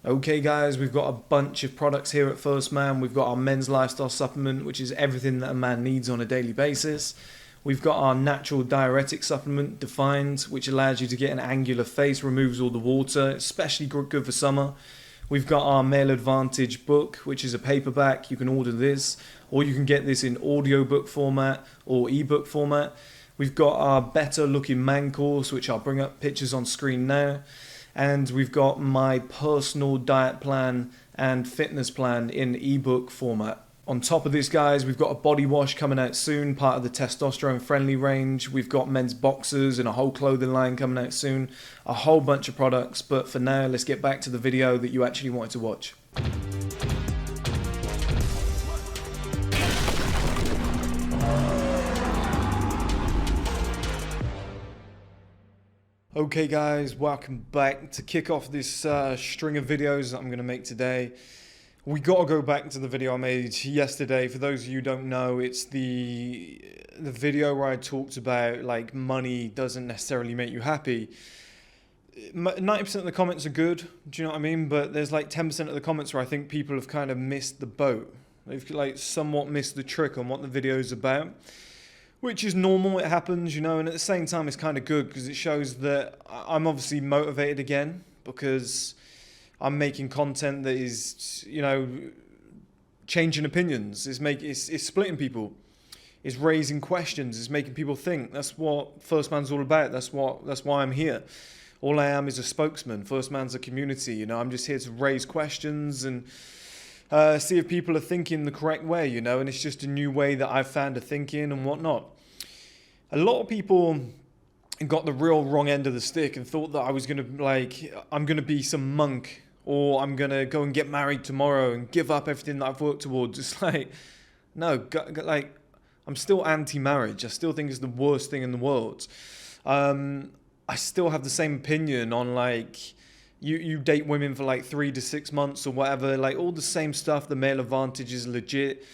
Okay guys, we've got a bunch of products here at First Man. We've got our men's lifestyle supplement, which is everything that a man needs on a daily basis. We've got our natural diuretic supplement, Defined, which allows you to get an angular face, removes all the water, especially good for summer. We've got our Male Advantage book, which is a paperback. You can order this, or you can get this in audiobook format or ebook format. We've got our Better Looking Man course, which I'll bring up pictures on screen now. And we've got my personal diet plan and fitness plan in ebook format. On top of this, guys, we've got a body wash coming out soon, part of the testosterone friendly range. We've got men's boxers and a whole clothing line coming out soon. A whole bunch of products, but for now, let's get back to the video that you actually wanted to watch. Okay guys, welcome back. To kick off this string of videos that I'm going to make today, we got to go back to the video I made yesterday. For those of you who don't know, it's the video where I talked about like money doesn't necessarily make you happy. 90% of the comments are good, do you know what I mean? But there's like 10% of the comments where I think people have kind of missed the boat. They've like somewhat missed the trick on what the video is about. Which is normal, it happens, you know, and at the same time it's kind of good because it shows that I'm obviously motivated again because I'm making content that is, you know, changing opinions, it's splitting people, it's raising questions, it's making people think. That's what First Man's all about, that's why I'm here. All I am is a spokesman. First Man's a community, you know, I'm just here to raise questions and see if people are thinking the correct way, you know, and it's just a new way that I've found of thinking and whatnot. A lot of people got the real wrong end of the stick and thought that I was going to, I'm going to be some monk or I'm going to go and get married tomorrow and give up everything that I've worked towards. It's like, no, like, I'm still anti-marriage. I still think it's the worst thing in the world. I still have the same opinion on, like, you date women for like 3 to 6 months or whatever, like all the same stuff. The male advantage is legit.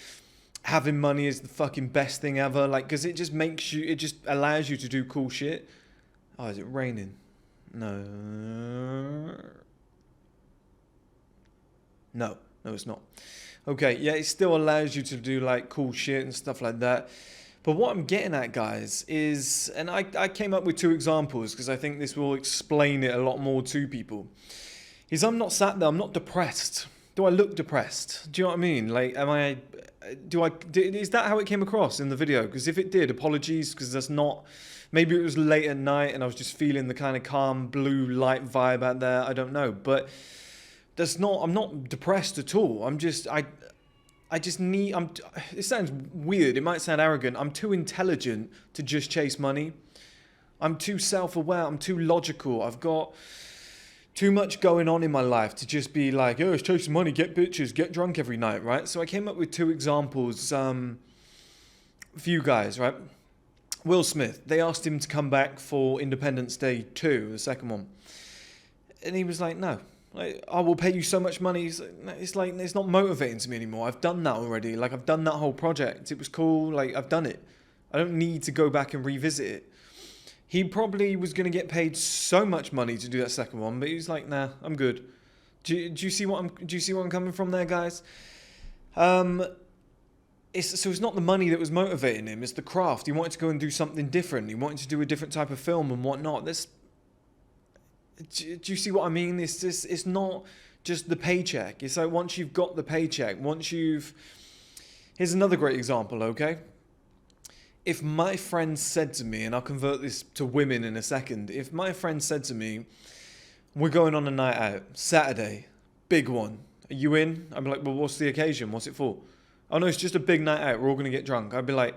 Having money is the fucking best thing ever, like, because it just makes you, it just allows you to do cool shit. Oh, is it raining? No, it's not. Okay, yeah, it still allows you to do like cool shit and stuff like that. But what I'm getting at, guys, is, and I came up with 2 examples because I think this will explain it a lot more to people, is I'm not sat there, I'm not depressed. Do I look depressed? Do you know what I mean? Like, is that how it came across in the video? Because if it did, apologies, because that's not, maybe it was late at night and I was just feeling the kind of calm blue light vibe out there, I don't know. But that's not, I'm not depressed at all. I'm just, it sounds weird, it might sound arrogant, I'm too intelligent to just chase money. I'm too self-aware, I'm too logical, I've got too much going on in my life to just be like, oh, it's chasing money, get bitches, get drunk every night, right? So I came up with 2 examples for you guys, right? Will Smith, they asked him to come back for Independence Day 2, the second one. And he was like, no. Like, I will pay you so much money. It's like, it's not motivating to me anymore. I've done that already. Like, I've done that whole project. It was cool. Like, I've done it. I don't need to go back and revisit it. He probably was going to get paid so much money to do that second one, but he was like, nah, I'm good. Do you see what I'm coming from there, guys? It's not the money that was motivating him. It's the craft. He wanted to go and do something different. He wanted to do a different type of film and whatnot. Do you see what I mean? It's not just the paycheck. It's like once you've got the paycheck, here's another great example, okay? If my friend said to me, and I'll convert this to women in a second, if my friend said to me, we're going on a night out, Saturday, big one, are you in? I'd be like, well, what's the occasion? What's it for? Oh no, it's just a big night out, we're all going to get drunk. I'd be like,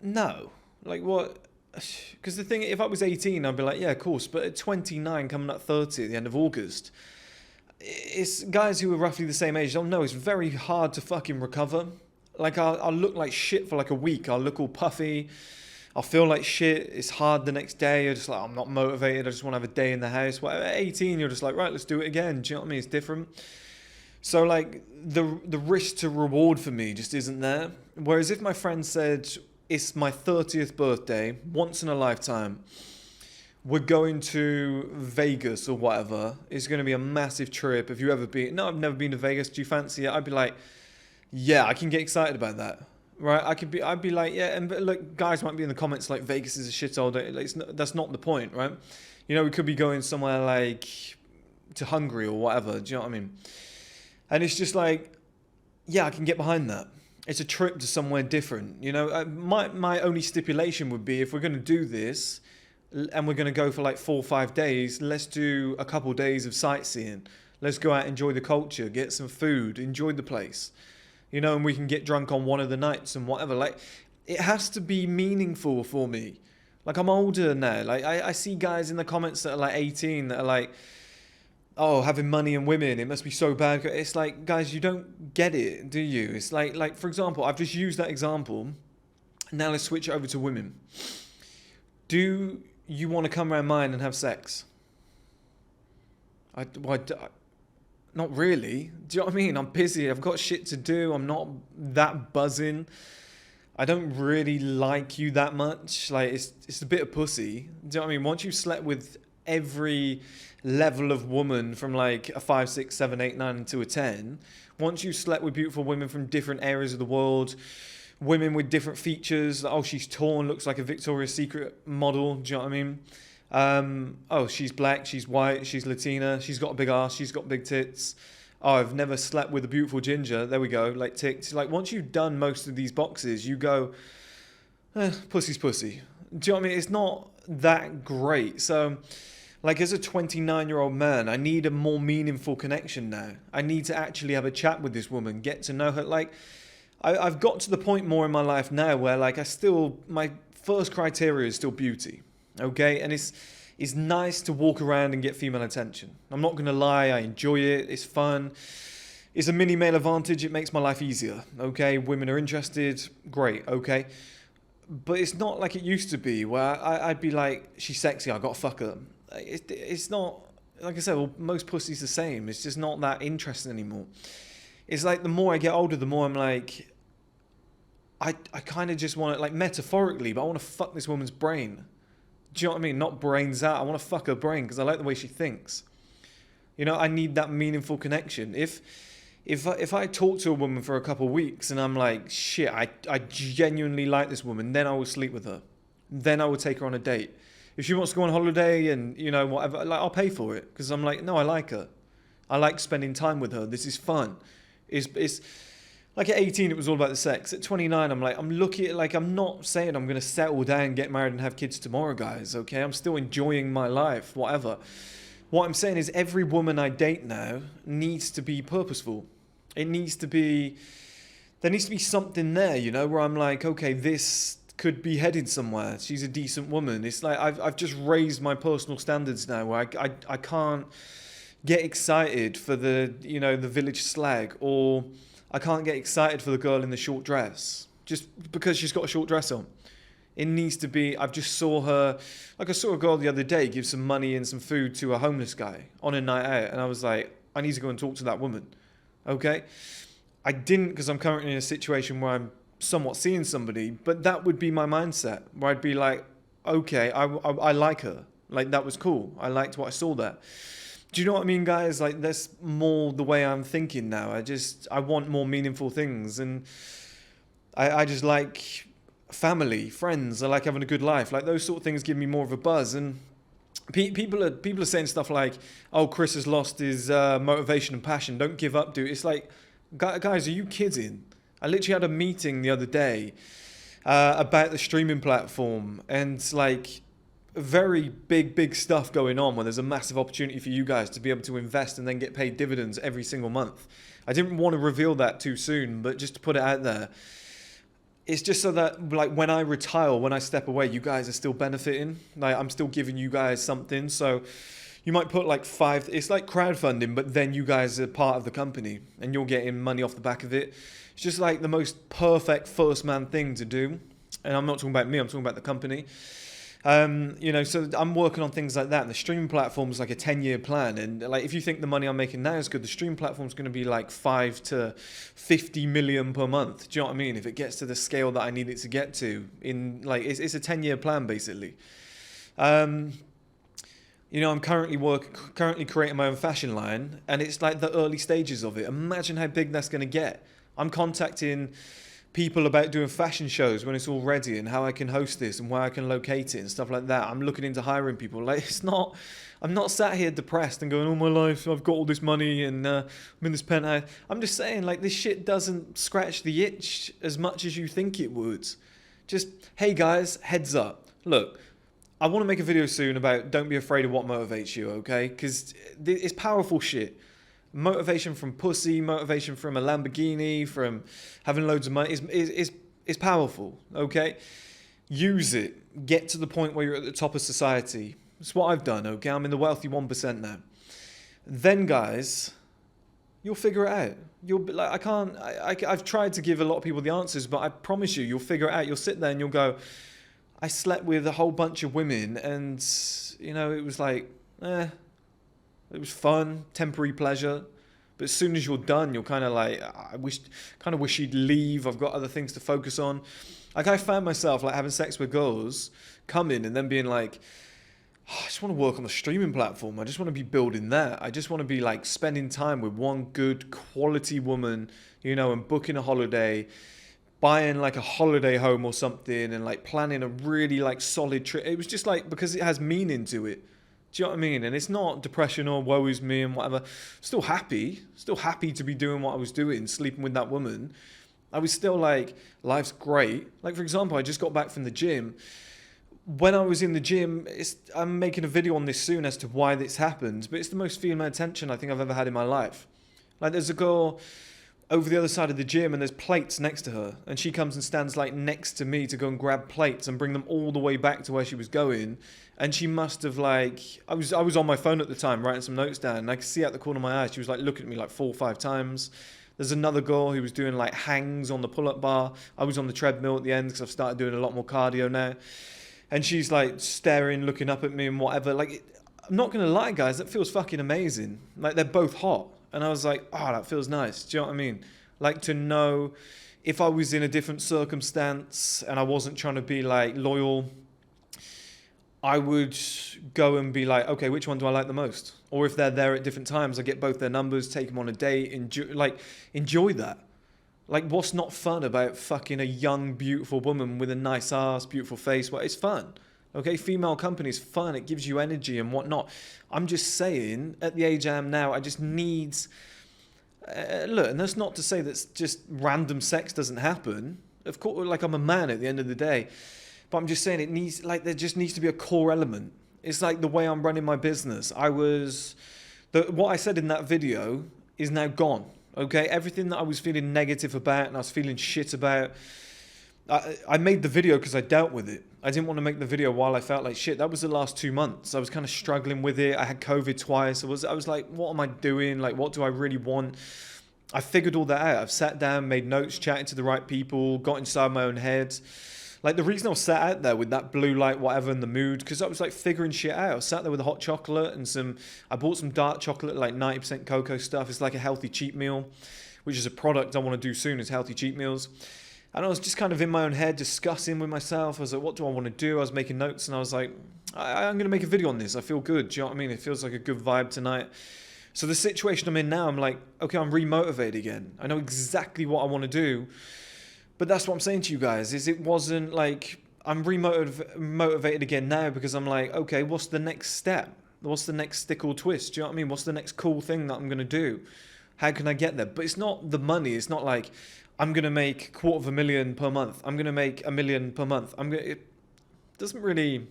no, like what? Because the thing, if I was 18, I'd be like, yeah, of course. But at 29, coming up 30 at the end of August, it's guys who are roughly the same age. Don't know, it's very hard to fucking recover. Like, I'll look like shit for like a week. I'll look all puffy. I'll feel like shit. It's hard the next day. You're just like, I'm not motivated. I just want to have a day in the house. Well, at 18, you're just like, right, let's do it again. Do you know what I mean? It's different. So, like, the risk to reward for me just isn't there. Whereas if my friend said, it's my 30th birthday, once in a lifetime, we're going to Vegas or whatever. It's going to be a massive trip. Have you ever been? No, I've never been to Vegas. Do you fancy it? I'd be like, yeah, I can get excited about that. Right? I'd be like, yeah. And look, guys might be in the comments like, Vegas is a shithole. That's not the point, right? You know, we could be going somewhere like to Hungary or whatever. Do you know what I mean? And it's just like, yeah, I can get behind that. It's a trip to somewhere different. You know, my only stipulation would be, if we're going to do this and we're going to go for like 4 or 5 days, let's do a couple days of sightseeing. Let's go out, enjoy the culture, get some food, enjoy the place. You know, and we can get drunk on one of the nights and whatever. Like, it has to be meaningful for me. Like, I'm older now. Like, I see guys in the comments that are like 18 that are like, oh, having money and women, it must be so bad. It's like, guys, you don't get it, do you? It's like for example, I've just used that example. Now let's switch it over to women. Do you want to come around mine and have sex? Not really. Do you know what I mean? I'm busy. I've got shit to do. I'm not that buzzing. I don't really like you that much. Like, it's a bit of pussy. Do you know what I mean? Once you've slept with every level of woman from like a 5, 6, 7, 8, 9 to a 10, once you've slept with beautiful women from different areas of the world, women with different features, oh, she's torn, looks like a Victoria's Secret model, do you know what I mean? Oh, she's black, she's white, she's Latina, she's got a big ass, she's got big tits. Oh, I've never slept with a beautiful ginger. There we go, like ticked. Like, once you've done most of these boxes, you go, pussy's pussy. Do you know what I mean? It's not that great. So, like, as a 29-year-old man, I need a more meaningful connection now. I need to actually have a chat with this woman, get to know her. Like, I've got to the point more in my life now where, like, my first criteria is still beauty, okay? And it's nice to walk around and get female attention. I'm not going to lie, I enjoy it, it's fun. It's a mini male advantage, it makes my life easier, okay? Women are interested, great, okay? But it's not like it used to be where I'd be like, she's sexy, I got to fuck her. It's not, like I said, well, most pussy's the same. It's just not that interesting anymore. It's like, the more I get older, the more I'm like, I kind of just want to, like, metaphorically, but I want to fuck this woman's brain. Do you know what I mean? Not brains out. I want to fuck her brain because I like the way she thinks. You know, I need that meaningful connection. If I talk to a woman for a couple of weeks and I'm like, shit, I genuinely like this woman, then I will sleep with her. Then I will take her on a date. If she wants to go on holiday and, you know, whatever, like, I'll pay for it because I'm like, no, I like her. I like spending time with her. This is fun. It's like, at 18, it was all about the sex. At 29, I'm like, I'm looking at, like, I'm not saying I'm going to settle down, get married and have kids tomorrow, guys, okay? I'm still enjoying my life, whatever. What I'm saying is, every woman I date now needs to be purposeful. There needs to be something there, you know, where I'm like, okay, this could be headed somewhere. She's a decent woman. It's like, I've just raised my personal standards now where I can't get excited for the, you know, the village slag, or I can't get excited for the girl in the short dress just because she's got a short dress on. It needs to be, I saw a girl the other day give some money and some food to a homeless guy on a night out, and I was like, I need to go and talk to that woman, okay? I didn't, because I'm currently in a situation where I'm somewhat seeing somebody, but that would be my mindset, where I'd be like, okay, I like her. Like, that was cool. I liked what I saw there. Do you know what I mean, guys? Like, that's more the way I'm thinking now. I want more meaningful things, and I just like family, friends. I like having a good life. Like, those sort of things give me more of a buzz. And people are saying stuff like, oh, Chris has lost his motivation and passion. Don't give up, dude. It's like, guys, are you kidding? I literally had a meeting the other day about the streaming platform, and like, very big stuff going on where there's a massive opportunity for you guys to be able to invest and then get paid dividends every single month. I didn't want to reveal that too soon, but just to put it out there, it's just so that, like, when I retire, when I step away, you guys are still benefiting. Like, I'm still giving you guys something. So you might put like it's like crowdfunding, but then you guys are part of the company and you're getting money off the back of it. It's just like the most perfect first man thing to do. And I'm not talking about me, I'm talking about the company. You know, so I'm working on things like that, and the streaming platform is like a 10-year plan, and like, if you think the money I'm making now is good, the stream platform is going to be like 5 to 50 million per month. Do you know what I mean? If it gets to the scale that I need it to get to, in like, it's a 10-year plan basically. You know, I'm currently creating my own fashion line, and it's like the early stages of it. Imagine how big that's going to get. I'm contacting people about doing fashion shows when it's all ready, and how I can host this and where I can locate it and stuff like that. I'm looking into hiring people. Like, I'm not sat here depressed and going, all my life I've got all this money and I'm in this penthouse. I'm just saying, like, this shit doesn't scratch the itch as much as you think it would. Just, hey guys, heads up. Look, I want to make a video soon about don't be afraid of what motivates you, okay? Because it's powerful shit. Motivation from pussy, motivation from a Lamborghini, from having loads of money is powerful, okay? Use it. Get to the point where you're at the top of society. That's what I've done, okay? I'm in the wealthy 1% now. Then, guys, you'll figure it out. You'll be like, I've tried to give a lot of people the answers, but I promise you'll figure it out. You'll sit there and you'll go, I slept with a whole bunch of women, and, you know, it was like, it was fun, temporary pleasure. But as soon as you're done, you're kind of like, I wish you'd leave. I've got other things to focus on. Like, I found myself like having sex with girls, coming and then being like, I just want to work on the streaming platform. I just want to be building that. I just want to be like spending time with one good quality woman, you know, and booking a holiday, buying like a holiday home or something, and like planning a really like solid trip. It was just like, because it has meaning to it. Do you know what I mean? And it's not depression or woe is me and whatever. Still happy to be doing what I was doing, sleeping with that woman. I was still like, life's great. Like, for example, I just got back from the gym. When I was in the gym, I'm making a video on this soon as to why this happened, but it's the most female attention I think I've ever had in my life. Like, there's a girl over the other side of the gym and there's plates next to her, and she comes and stands like next to me to go and grab plates and bring them all the way back to where she was going. And she must have like, I was on my phone at the time writing some notes down, and I could see out the corner of my eye she was like looking at me like 4 or 5 times. There's another girl who was doing like hangs on the pull-up bar. I was on the treadmill at the end because I've started doing a lot more cardio now. And she's like staring, looking up at me and whatever. Like, I'm not going to lie, guys, that feels fucking amazing. Like, they're both hot. And I was like, oh, that feels nice. Do you know what I mean? Like, to know if I was in a different circumstance and I wasn't trying to be like loyal, I would go and be like, okay, which one do I like the most? Or if they're there at different times, I get both their numbers, take them on a date, enjoy that. Like, what's not fun about fucking a young, beautiful woman with a nice ass, beautiful face? Well, it's fun. Okay, female company is fun. It gives you energy and whatnot. I'm just saying, at the age I am now, I just need... look, and that's not to say that just random sex doesn't happen. Of course, like, I'm a man at the end of the day. But I'm just saying it needs, like, there just needs to be a core element. It's like the way I'm running my business. What I said in that video is now gone. Okay, everything that I was feeling negative about and I was feeling shit about, I made the video because I dealt with it. I didn't want to make the video while I felt like shit. That was the last 2 months. I was kind of struggling with it. I had COVID twice. I was like, what am I doing? Like, what do I really want? I figured all that out. I've sat down, made notes, chatted to the right people, got inside my own head. Like, the reason I was sat out there with that blue light, whatever, in the mood, because I was like figuring shit out. I was sat there with a hot chocolate and I bought some dark chocolate, like 90% cocoa stuff. It's like a healthy cheat meal, which is a product I want to do soon, is healthy cheat meals. And I was just kind of in my own head discussing with myself. I was like, what do I want to do? I was making notes and I was like, I'm going to make a video on this. I feel good. Do you know what I mean? It feels like a good vibe tonight. So the situation I'm in now, I'm like, okay, I'm remotivated again. I know exactly what I want to do. But that's what I'm saying to you guys, is it wasn't like, I'm motivated again now because I'm like, okay, what's the next step? What's the next stick or twist? Do you know what I mean? What's the next cool thing that I'm going to do? How can I get there? But it's not the money. It's not like I'm going to make $250,000 per month. I'm going to make $1 million per month. It doesn't really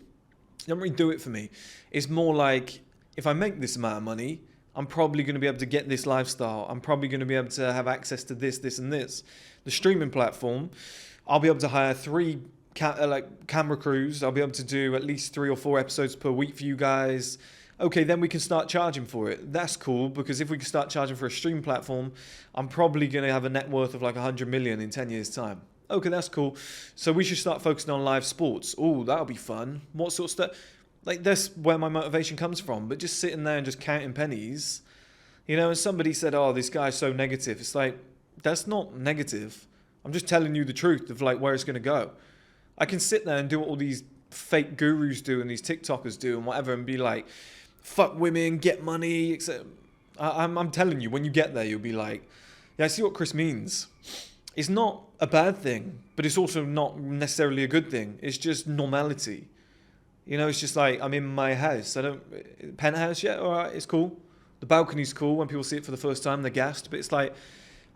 do it for me. It's more like, if I make this amount of money, I'm probably going to be able to get this lifestyle. I'm probably going to be able to have access to this, this, and this. The streaming platform, I'll be able to hire 3 camera crews. I'll be able to do at least 3 or 4 episodes per week for you guys. Okay, then we can start charging for it. That's cool, because if we can start charging for a stream platform, I'm probably going to have a net worth of like 100 million in 10 years' time. Okay, that's cool. So we should start focusing on live sports. Oh, that'll be fun. What sort of stuff? Like, that's where my motivation comes from. But just sitting there and just counting pennies, you know, and somebody said, oh, this guy's so negative. It's like, that's not negative. I'm just telling you the truth of like where it's going to go. I can sit there and do what all these fake gurus do and these TikTokers do and whatever and be like, fuck women, get money, etc. I'm telling you, when you get there, you'll be like, yeah, I see what Chris means. It's not a bad thing, but it's also not necessarily a good thing. It's just normality. You know, it's just like, I'm in my house. Penthouse, yeah, all right, it's cool. The balcony's cool. When people see it for the first time, they're gassed. But it's like,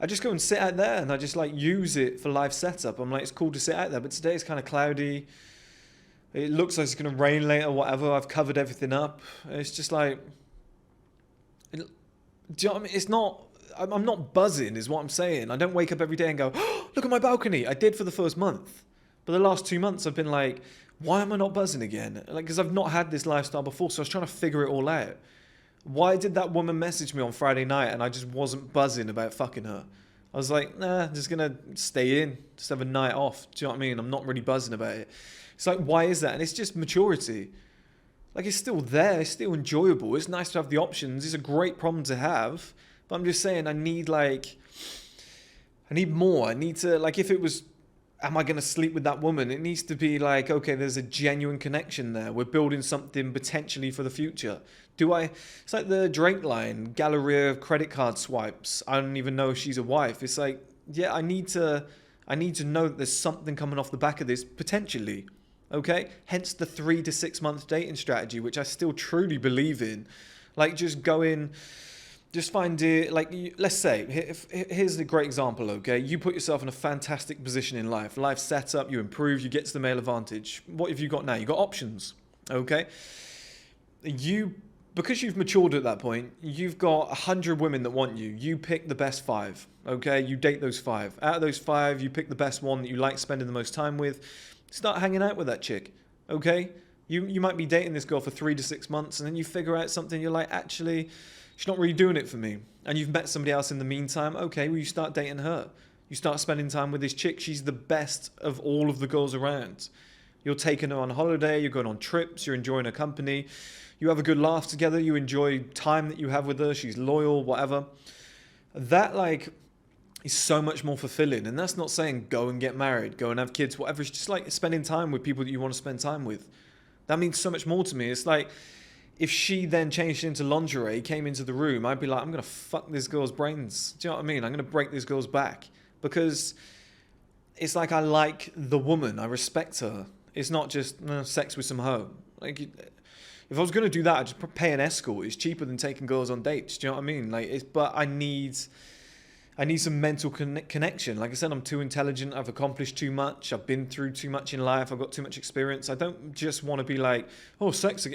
I just go and sit out there and I just like use it for live setup. I'm like, it's cool to sit out there. But today it's kind of cloudy. It looks like it's going to rain later, whatever. I've covered everything up. It's just like, do you know what I mean? It's not, I'm not buzzing is what I'm saying. I don't wake up every day and go, oh, look at my balcony. I did for the first month. But the last 2 months I've been like, why am I not buzzing again? Like, because I've not had this lifestyle before. So I was trying to figure it all out. Why did that woman message me on Friday night and I just wasn't buzzing about fucking her? I was like, nah, I'm just going to stay in, just have a night off. Do you know what I mean? I'm not really buzzing about it. It's like, why is that? And it's just maturity. Like, it's still there. It's still enjoyable. It's nice to have the options. It's a great problem to have. But I'm just saying, I need more. I need to, like, if it was, am I going to sleep with that woman? It needs to be like, okay, there's a genuine connection there. We're building something potentially for the future. It's like the Drake line, Galleria credit card swipes. I don't even know if she's a wife. It's like, yeah, I need to know that there's something coming off the back of this potentially. Okay? Hence the 3 to 6 month dating strategy, which I still truly believe in. Like, just find it, like, let's say, here's a great example, okay? You put yourself in a fantastic position in life. Life set up, you improve, you get to the male advantage. What have you got now? You've got options, okay? Because you've matured at that point, you've got 100 women that want you. You pick the best 5, okay? You date those 5. Out of those 5, you pick the best one that you like spending the most time with. Start hanging out with that chick, okay? You might be dating this girl for 3 to 6 months, and then you figure out something, you're like, actually, she's not really doing it for me. And you've met somebody else in the meantime. Okay, well, you start dating her. You start spending time with this chick. She's the best of all of the girls around. You're taking her on holiday. You're going on trips. You're enjoying her company. You have a good laugh together. You enjoy time that you have with her. She's loyal, whatever. That, like, is so much more fulfilling. And that's not saying go and get married, go and have kids, whatever. It's just like spending time with people that you want to spend time with. That means so much more to me. It's like, if she then changed into lingerie, came into the room, I'd be like, I'm going to fuck this girl's brains. Do you know what I mean? I'm going to break this girl's back. Because it's like, I like the woman. I respect her. It's not just sex with some hoe. Like, if I was going to do that, I'd just pay an escort. It's cheaper than taking girls on dates. Do you know what I mean? Like, but I need some mental connection. Like I said, I'm too intelligent. I've accomplished too much. I've been through too much in life. I've got too much experience. I don't just want to be like, oh, sex.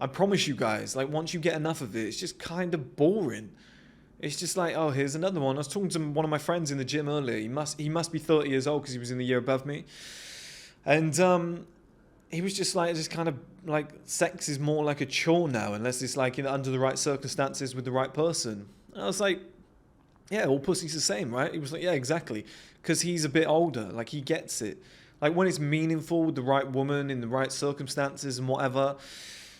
I promise you guys, like, once you get enough of it, it's just kind of boring. It's just like, oh, here's another one. I was talking to one of my friends in the gym earlier. He must be 30 years old because he was in the year above me. And he was just like, just kind of like, sex is more like a chore now, unless it's like, you know, under the right circumstances with the right person. And I was like, yeah, all pussy's the same, right? He was like, yeah, exactly. Because he's a bit older. Like, he gets it. Like, when it's meaningful with the right woman in the right circumstances and whatever,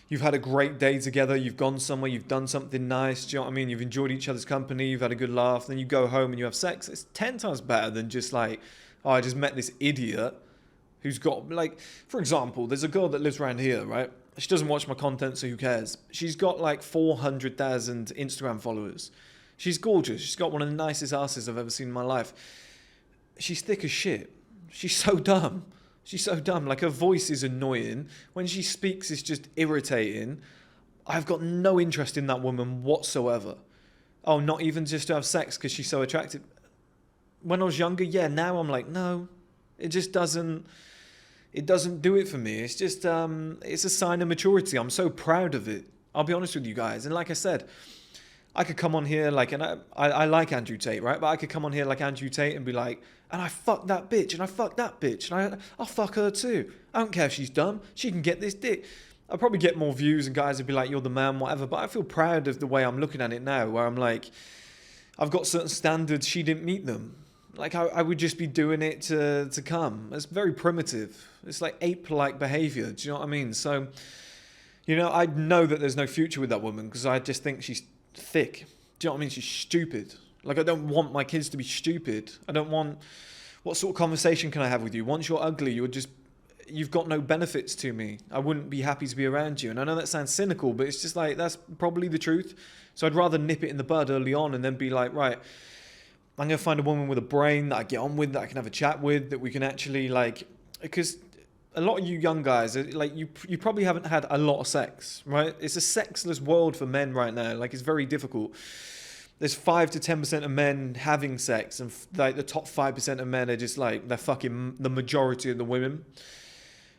you've had a great day together, you've gone somewhere, you've done something nice, do you know what I mean? You've enjoyed each other's company, you've had a good laugh, then you go home and you have sex. It's 10 times better than just like, oh, I just met this idiot who's got, like, for example, there's a girl that lives around here, right? She doesn't watch my content, so who cares? She's got like 400,000 Instagram followers. She's gorgeous. She's got one of the nicest asses I've ever seen in my life. She's thick as shit. She's so dumb. She's so dumb. Like, her voice is annoying. When she speaks, it's just irritating. I've got no interest in that woman whatsoever. Oh, not even just to have sex because she's so attractive. When I was younger, yeah. Now I'm like, no. It just doesn't do it for me. It's just, it's a sign of maturity. I'm so proud of it. I'll be honest with you guys. And like I said, I could come on here like, and I like Andrew Tate, right? But I could come on here like Andrew Tate and be like, and I fucked that bitch, and I fucked that bitch, and I'll fuck her too. I don't care if she's dumb. She can get this dick. I'll probably get more views and guys would be like, you're the man, whatever. But I feel proud of the way I'm looking at it now, where I'm like, I've got certain standards, she didn't meet them. Like, I would just be doing it to come. It's very primitive. It's like ape-like behavior. Do you know what I mean? So, you know, I know that there's no future with that woman because I just think she's thick. Do you know what I mean? She's stupid. Like, I don't want my kids to be stupid. I don't want... What sort of conversation can I have with you? Once you're ugly, you're just... you've got no benefits to me. I wouldn't be happy to be around you. And I know that sounds cynical, but it's just like, that's probably the truth. So I'd rather nip it in the bud early on and then be like, right, I'm going to find a woman with a brain that I get on with, that I can have a chat with, that we can actually like, because a lot of you young guys, like you probably haven't had a lot of sex, right? It's a sexless world for men right now. Like, it's very difficult. There's 5 to 10% of men having sex, and like the top 5% of men are just like, they're fucking the majority of the women.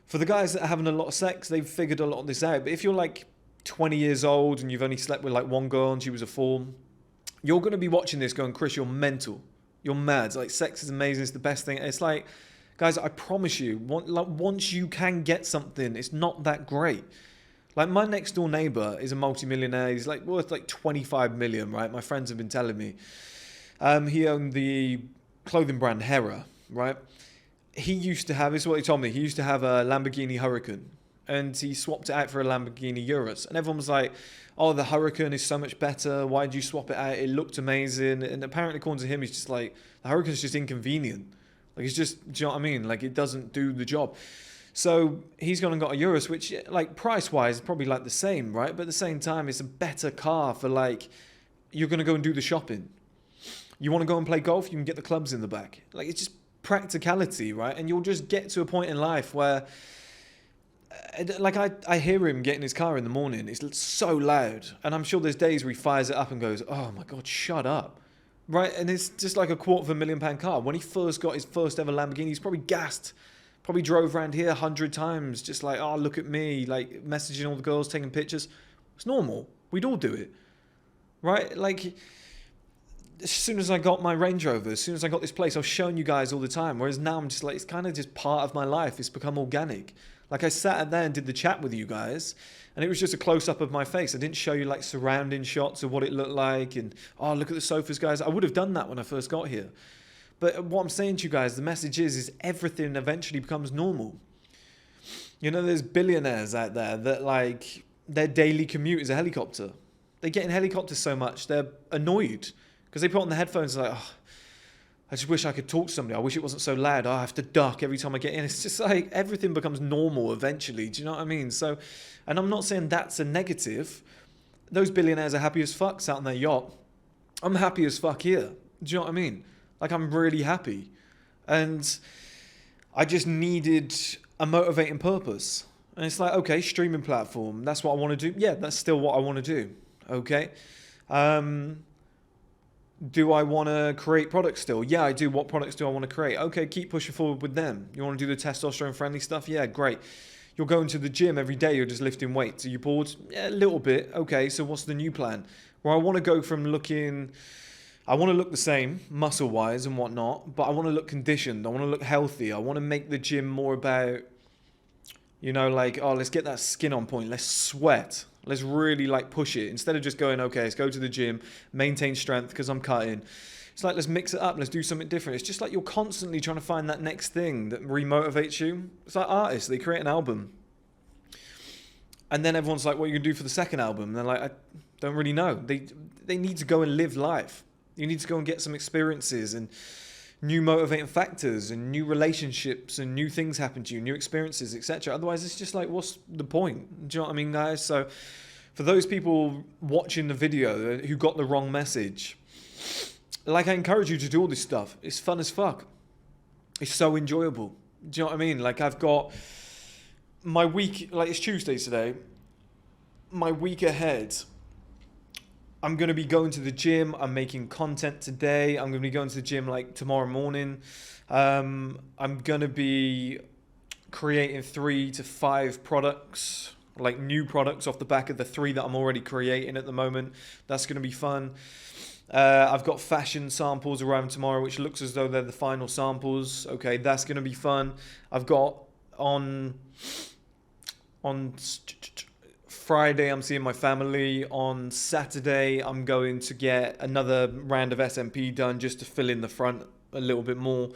For the guys that are having a lot of sex, they've figured a lot of this out. But if you're like 20 years old and you've only slept with like one girl and she was a 4, you're going to be watching this going, Chris, you're mental. You're mad. It's like, sex is amazing. It's the best thing. It's like, guys, I promise you, once you can get something, it's not that great. Like, my next door neighbor is a multimillionaire. He's like worth like 25 million, right? My friends have been telling me. He owned the clothing brand Hera, right? He used to have, this is what he told me, he used to have a Lamborghini Huracan, and he swapped it out for a Lamborghini Urus. And everyone was like, oh, the Huracan is so much better. Why did you swap it out? It looked amazing. And apparently, according to him, he's just like, the Huracan is just inconvenient. Like, it's just, do you know what I mean? Like, it doesn't do the job. So he's gone and got a Urus, which, like, price-wise is probably like the same, right? But at the same time, it's a better car for, like, you're going to go and do the shopping. You want to go and play golf? You can get the clubs in the back. Like, it's just practicality, right? And you'll just get to a point in life where, like, I hear him get in his car in the morning. It's so loud. And I'm sure there's days where he fires it up and goes, oh, my God, shut up. Right? And it's just like a £250,000 car. When he first got his first ever Lamborghini, he's probably gassed. Probably drove around here 100 times, just like, oh, look at me, like messaging all the girls, taking pictures. It's normal. We'd all do it, right? Like, as soon as I got my Range Rover, as soon as I got this place, I was showing you guys all the time. Whereas now I'm just like, it's kind of just part of my life. It's become organic. Like, I sat there and did the chat with you guys, and it was just a close-up of my face. I didn't show you like surrounding shots of what it looked like and, oh, look at the sofas, guys. I would have done that when I first got here. But what I'm saying to you guys, the message is everything eventually becomes normal. You know, there's billionaires out there that, like, their daily commute is a helicopter. They get in helicopters so much, they're annoyed. Because they put on the headphones like, oh, I just wish I could talk to somebody. I wish it wasn't so loud. Oh, I have to duck every time I get in. It's just like everything becomes normal eventually. Do you know what I mean? So, and I'm not saying that's a negative. Those billionaires are happy as fuck sat on their yacht. I'm happy as fuck here. Do you know what I mean? Like, I'm really happy. And I just needed a motivating purpose. And it's like, okay, streaming platform. That's what I want to do. Yeah, that's still what I want to do. Okay. Do I want to create products still? Yeah, I do. What products do I want to create? Okay, keep pushing forward with them. You want to do the testosterone friendly stuff? Yeah, great. You're going to the gym every day. You're just lifting weights. Are you bored? Yeah, a little bit. Okay, so what's the new plan? Well, I want to go from looking... I want to look the same, muscle-wise and whatnot, but I want to look conditioned. I want to look healthy. I want to make the gym more about, you know, like, oh, let's get that skin on point. Let's sweat. Let's really, like, push it. Instead of just going, okay, let's go to the gym, maintain strength because I'm cutting. It's like, let's mix it up. Let's do something different. It's just like you're constantly trying to find that next thing that remotivates you. It's like artists. They create an album. And then everyone's like, what are you going to do for the second album? And they're like, I don't really know. They need to go and live life. You need to go and get some experiences and new motivating factors and new relationships and new things happen to you, new experiences, etc. Otherwise, it's just like, what's the point? Do you know what I mean, guys? So for those people watching the video who got the wrong message, like, I encourage you to do all this stuff. It's fun as fuck. It's so enjoyable. Do you know what I mean? Like, I've got my week, like, it's Tuesday today. My week ahead, I'm going to be going to the gym. I'm making content today. I'm going to be going to the gym like tomorrow morning. I'm going to be creating 3 to 5 products, like new products off the back of the 3 that I'm already creating at the moment. That's going to be fun. I've got fashion samples arriving tomorrow, which looks as though they're the final samples. Okay, that's going to be fun. I've got on Friday, I'm seeing my family. On Saturday, I'm going to get another round of SMP done just to fill in the front a little bit more.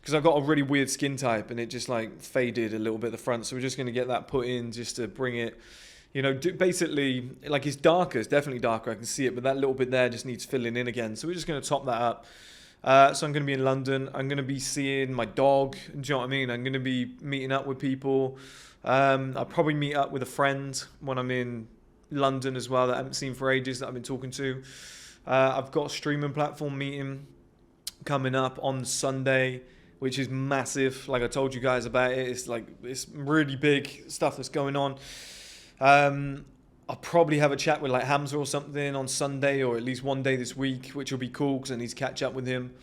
Because I've got a really weird skin type and it just like faded a little bit at the front. So we're just going to get that put in just to bring it, you know, basically, like, it's darker. It's definitely darker. I can see it. But that little bit there just needs filling in again. So we're just going to top that up. So I'm going to be in London. I'm going to be seeing my dog. Do you know what I mean? I'm going to be meeting up with people. I'll probably meet up with a friend when I'm in London as well that I haven't seen for ages, that I've been talking to. I've got a streaming platform meeting coming up on Sunday, which is massive. Like I told you guys about it, it's really big stuff that's going on. I'll probably have a chat with like Hamza or something on Sunday, or at least one day this week, which will be cool because I need to catch up with him.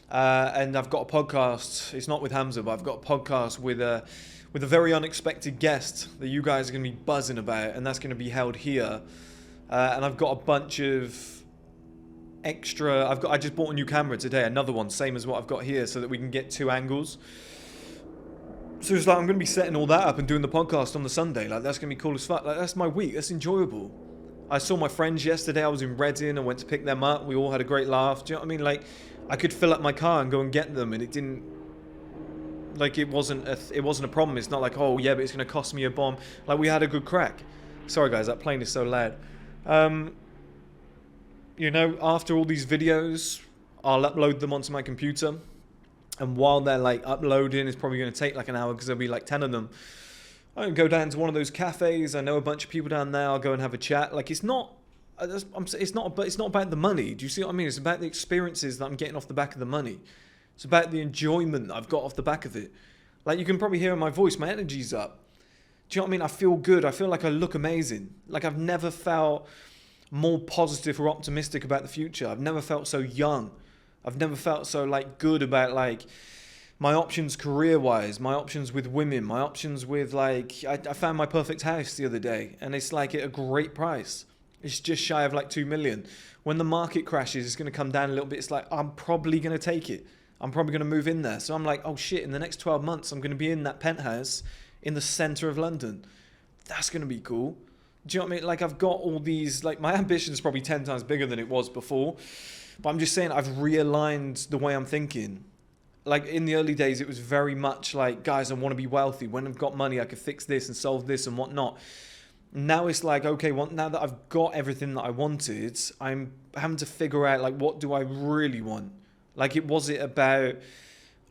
And I've got a podcast. It's not with Hamza, but I've got a podcast with a very unexpected guest that you guys are going to be buzzing about, and that's going to be held here. And I've got a bunch of extra. I just bought a new camera today, another one, same as what I've got here, so that we can get 2 angles. So it's like I'm going to be setting all that up and doing the podcast on the Sunday. Like, that's going to be cool as fuck. Like, that's my week. That's enjoyable. I saw my friends yesterday. I was in Reading. I went to pick them up. We all had a great laugh. Do you know what I mean? Like, I could fill up my car and go and get them, and it didn't. Like, it wasn't a problem. It's not like, oh yeah, but it's going to cost me a bomb. Like, we had a good crack. Sorry guys, that plane is so loud. You know, after all these videos, I'll upload them onto my computer. And while they're like uploading, it's probably going to take like an hour because there'll be like 10 of them. I can go down to one of those cafes. I know a bunch of people down there. I'll go and have a chat. Like, it's not about the money. Do you see what I mean? It's about the experiences that I'm getting off the back of the money. It's about the enjoyment that I've got off the back of it. Like, you can probably hear in my voice, my energy's up. Do you know what I mean? I feel good. I feel like I look amazing. Like, I've never felt more positive or optimistic about the future. I've never felt so young. I've never felt so like good about like my options career-wise, my options with women, my options with like, I found my perfect house the other day, and it's like at a great price. It's just shy of like 2 million. When the market crashes, it's going to come down a little bit. It's like, I'm probably going to take it. I'm probably going to move in there. So I'm like, oh shit, in the next 12 months, I'm going to be in that penthouse in the center of London. That's going to be cool. Do you know what I mean? Like, I've got all these, like, my ambition is probably 10 times bigger than it was before. But I'm just saying, I've realigned the way I'm thinking. Like, in the early days, it was very much like, guys, I want to be wealthy. When I've got money, I could fix this and solve this and whatnot. Now it's like, okay, well, now that I've got everything that I wanted, I'm having to figure out, like, what do I really want? Like, was it about,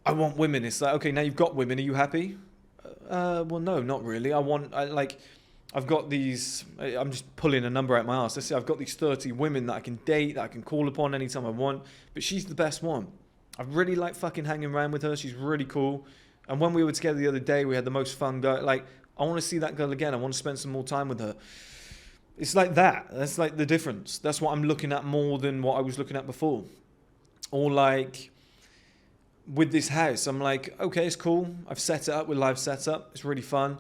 I want women. It's like, okay, now you've got women. Are you happy? Well, no, not really. I've got these, I'm just pulling a number out my ass. Let's say I've got these 30 women that I can date, that I can call upon anytime I want, but she's the best one. I really like fucking hanging around with her. She's really cool. And when we were together the other day, we had the most fun. Like, I want to see that girl again. I want to spend some more time with her. It's like that. That's like the difference. That's what I'm looking at more than what I was looking at before. Or like, with this house, I'm like, okay, it's cool. I've set it up with live setup. It's really fun.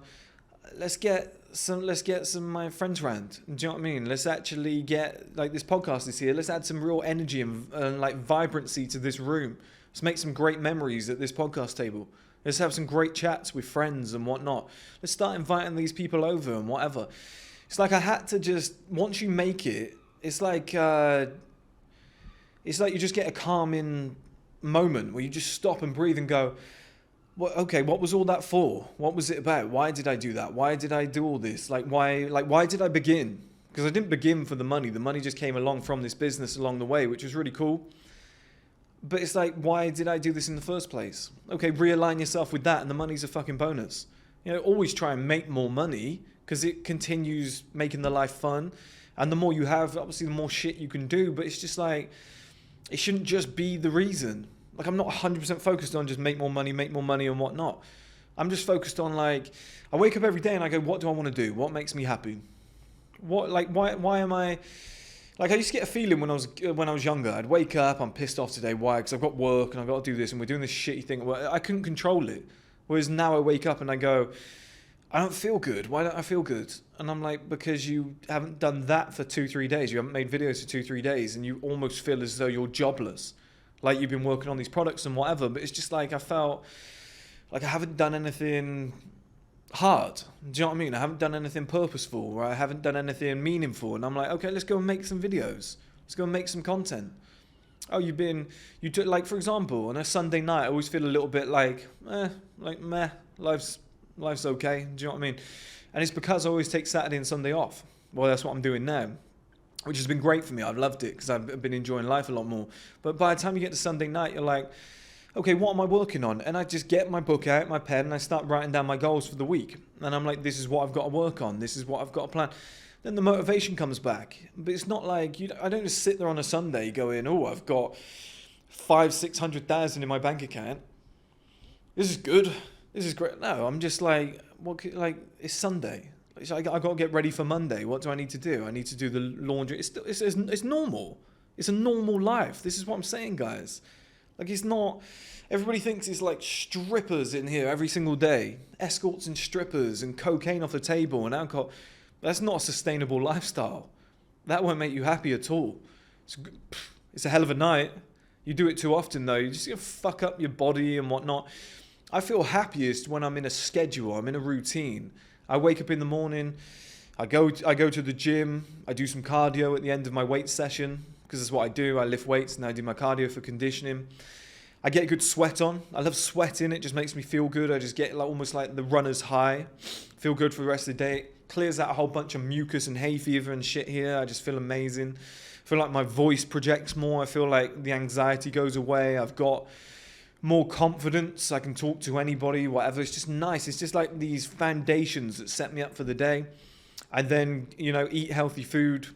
Let's get some of my friends around. Do you know what I mean? Let's actually get, like, this podcast is here. Let's add some real energy and like vibrancy to this room. Let's make some great memories at this podcast table. Let's have some great chats with friends and whatnot. Let's start inviting these people over and whatever. It's like I had to just, once you make it, it's like you just get a calming moment where you just stop and breathe and go, well, okay, what was all that for? What was it about? Why did I do that? Why did I do all this? Why did I begin? Because I didn't begin for the money. The money just came along from this business along the way, which was really cool. But it's like, why did I do this in the first place? Okay, realign yourself with that, and the money's a fucking bonus. You know, always try and make more money, because it continues making the life fun. And the more you have, obviously, the more shit you can do. But it's just like, it shouldn't just be the reason. Like, I'm not 100% focused on just make more money and whatnot. I'm just focused on, like, I wake up every day and I go, what do I want to do? What makes me happy? Why am I... Like, I used to get a feeling when I was younger. I'd wake up, I'm pissed off today. Why? Because I've got work and I've got to do this and we're doing this shitty thing. I couldn't control it. Whereas now I wake up and I go, I don't feel good. Why don't I feel good? And I'm like, because you haven't done that for 2-3 days. You haven't made videos for 2-3 days and you almost feel as though you're jobless. Like, you've been working on these products and whatever, but it's just like I felt like I haven't done anything hard. Do you know what I mean? I haven't done anything purposeful, or I haven't done anything meaningful. And I'm like, okay, let's go and make some videos. Let's go and make some content. Oh, like, for example, on a Sunday night, I always feel a little bit like meh, life's okay. Do you know what I mean? And it's because I always take Saturday and Sunday off. Well, that's what I'm doing now. which has been great for me. I've loved it because I've been enjoying life a lot more. But by the time you get to Sunday night, you're like, okay, what am I working on? And I just get my book out, my pen, and I start writing down my goals for the week. And I'm like, this is what I've got to work on. This is what I've got to plan. Then the motivation comes back. But it's not like, I don't just sit there on a Sunday going, oh, I've got 500,000-600,000 in my bank account. This is good. This is great. No, I'm just like, it's Sunday. I got to get ready for Monday. What do I need to do? I need to do the laundry. It's normal. It's a normal life. This is what I'm saying, guys. Like, it's not... Everybody thinks it's like strippers in here every single day. Escorts and strippers and cocaine off the table and alcohol. That's not a sustainable lifestyle. That won't make you happy at all. It's a hell of a night. You do it too often, though. You're just going to fuck up your body and whatnot. I feel happiest when I'm in a schedule. I'm in a routine. I wake up in the morning, I go to the gym, I do some cardio at the end of my weight session, because that's what I do. I lift weights and I do my cardio for conditioning. I get a good sweat on. I love sweating. It just makes me feel good. I just get almost like the runner's high. Feel good for the rest of the day. It clears out a whole bunch of mucus and hay fever and shit here. I just feel amazing. I feel like my voice projects more. I feel like the anxiety goes away. I've got more confidence. I can talk to anybody, whatever. It's just nice. It's just like these foundations that set me up for the day. I then, eat healthy food.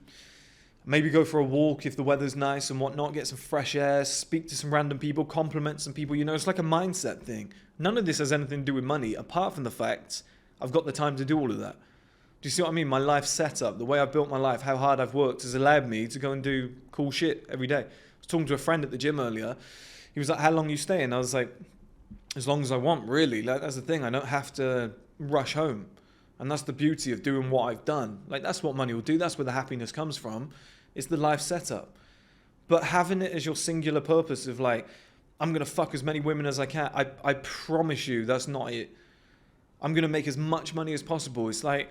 Maybe go for a walk if the weather's nice and whatnot. Get some fresh air. Speak to some random people. Compliment some people. It's like a mindset thing. None of this has anything to do with money, apart from the fact I've got the time to do all of that. Do you see what I mean? My life setup, the way I've built my life, how hard I've worked has allowed me to go and do cool shit every day. I was talking to a friend at the gym earlier. He was like, how long are you staying? I was like, as long as I want, really. Like, that's the thing. I don't have to rush home. And that's the beauty of doing what I've done. Like, that's what money will do. That's where the happiness comes from. It's the life setup. But having it as your singular purpose of like, I'm going to fuck as many women as I can. I promise you that's not it. I'm going to make as much money as possible. It's like,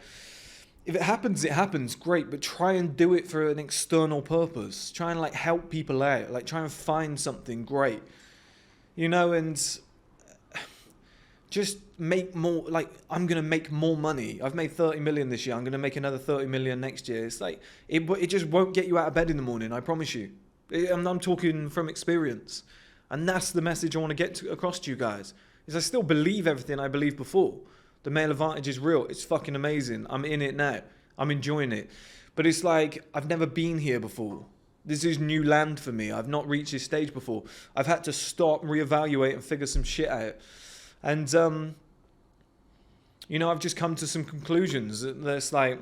if it happens, great. But try and do it for an external purpose. Try and like help people out. Like try and find something great. And just make more, like I'm going to make more money. I've made 30 million this year. I'm going to make another 30 million next year. It's like, it just won't get you out of bed in the morning. I promise you. I'm talking from experience. And that's the message I want to get across to you guys. Is I still believe everything I believed before. The male advantage is real. It's fucking amazing. I'm in it now. I'm enjoying it. But it's like, I've never been here before. This is new land for me. I've not reached this stage before. I've had to stop, reevaluate, and figure some shit out. And, I've just come to some conclusions. That's like,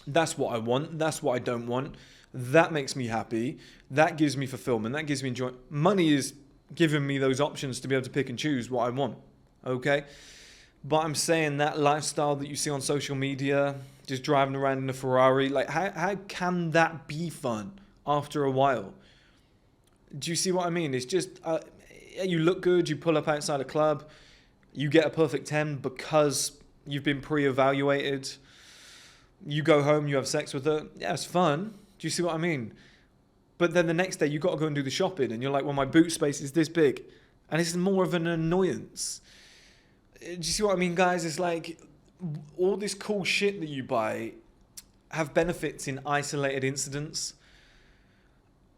that's what I want. That's what I don't want. That makes me happy. That gives me fulfillment. That gives me enjoyment. Money is giving me those options to be able to pick and choose what I want. Okay? But I'm saying that lifestyle that you see on social media, just driving around in a Ferrari, like how can that be fun after a while? Do you see what I mean? It's just, you look good, you pull up outside a club, you get a perfect 10 because you've been pre-evaluated. You go home, you have sex with her. Yeah, it's fun. Do you see what I mean? But then the next day, you got to go and do the shopping. And you're like, well, my boot space is this big. And it's more of an annoyance. Do you see what I mean, guys? It's like all this cool shit that you buy have benefits in isolated incidents.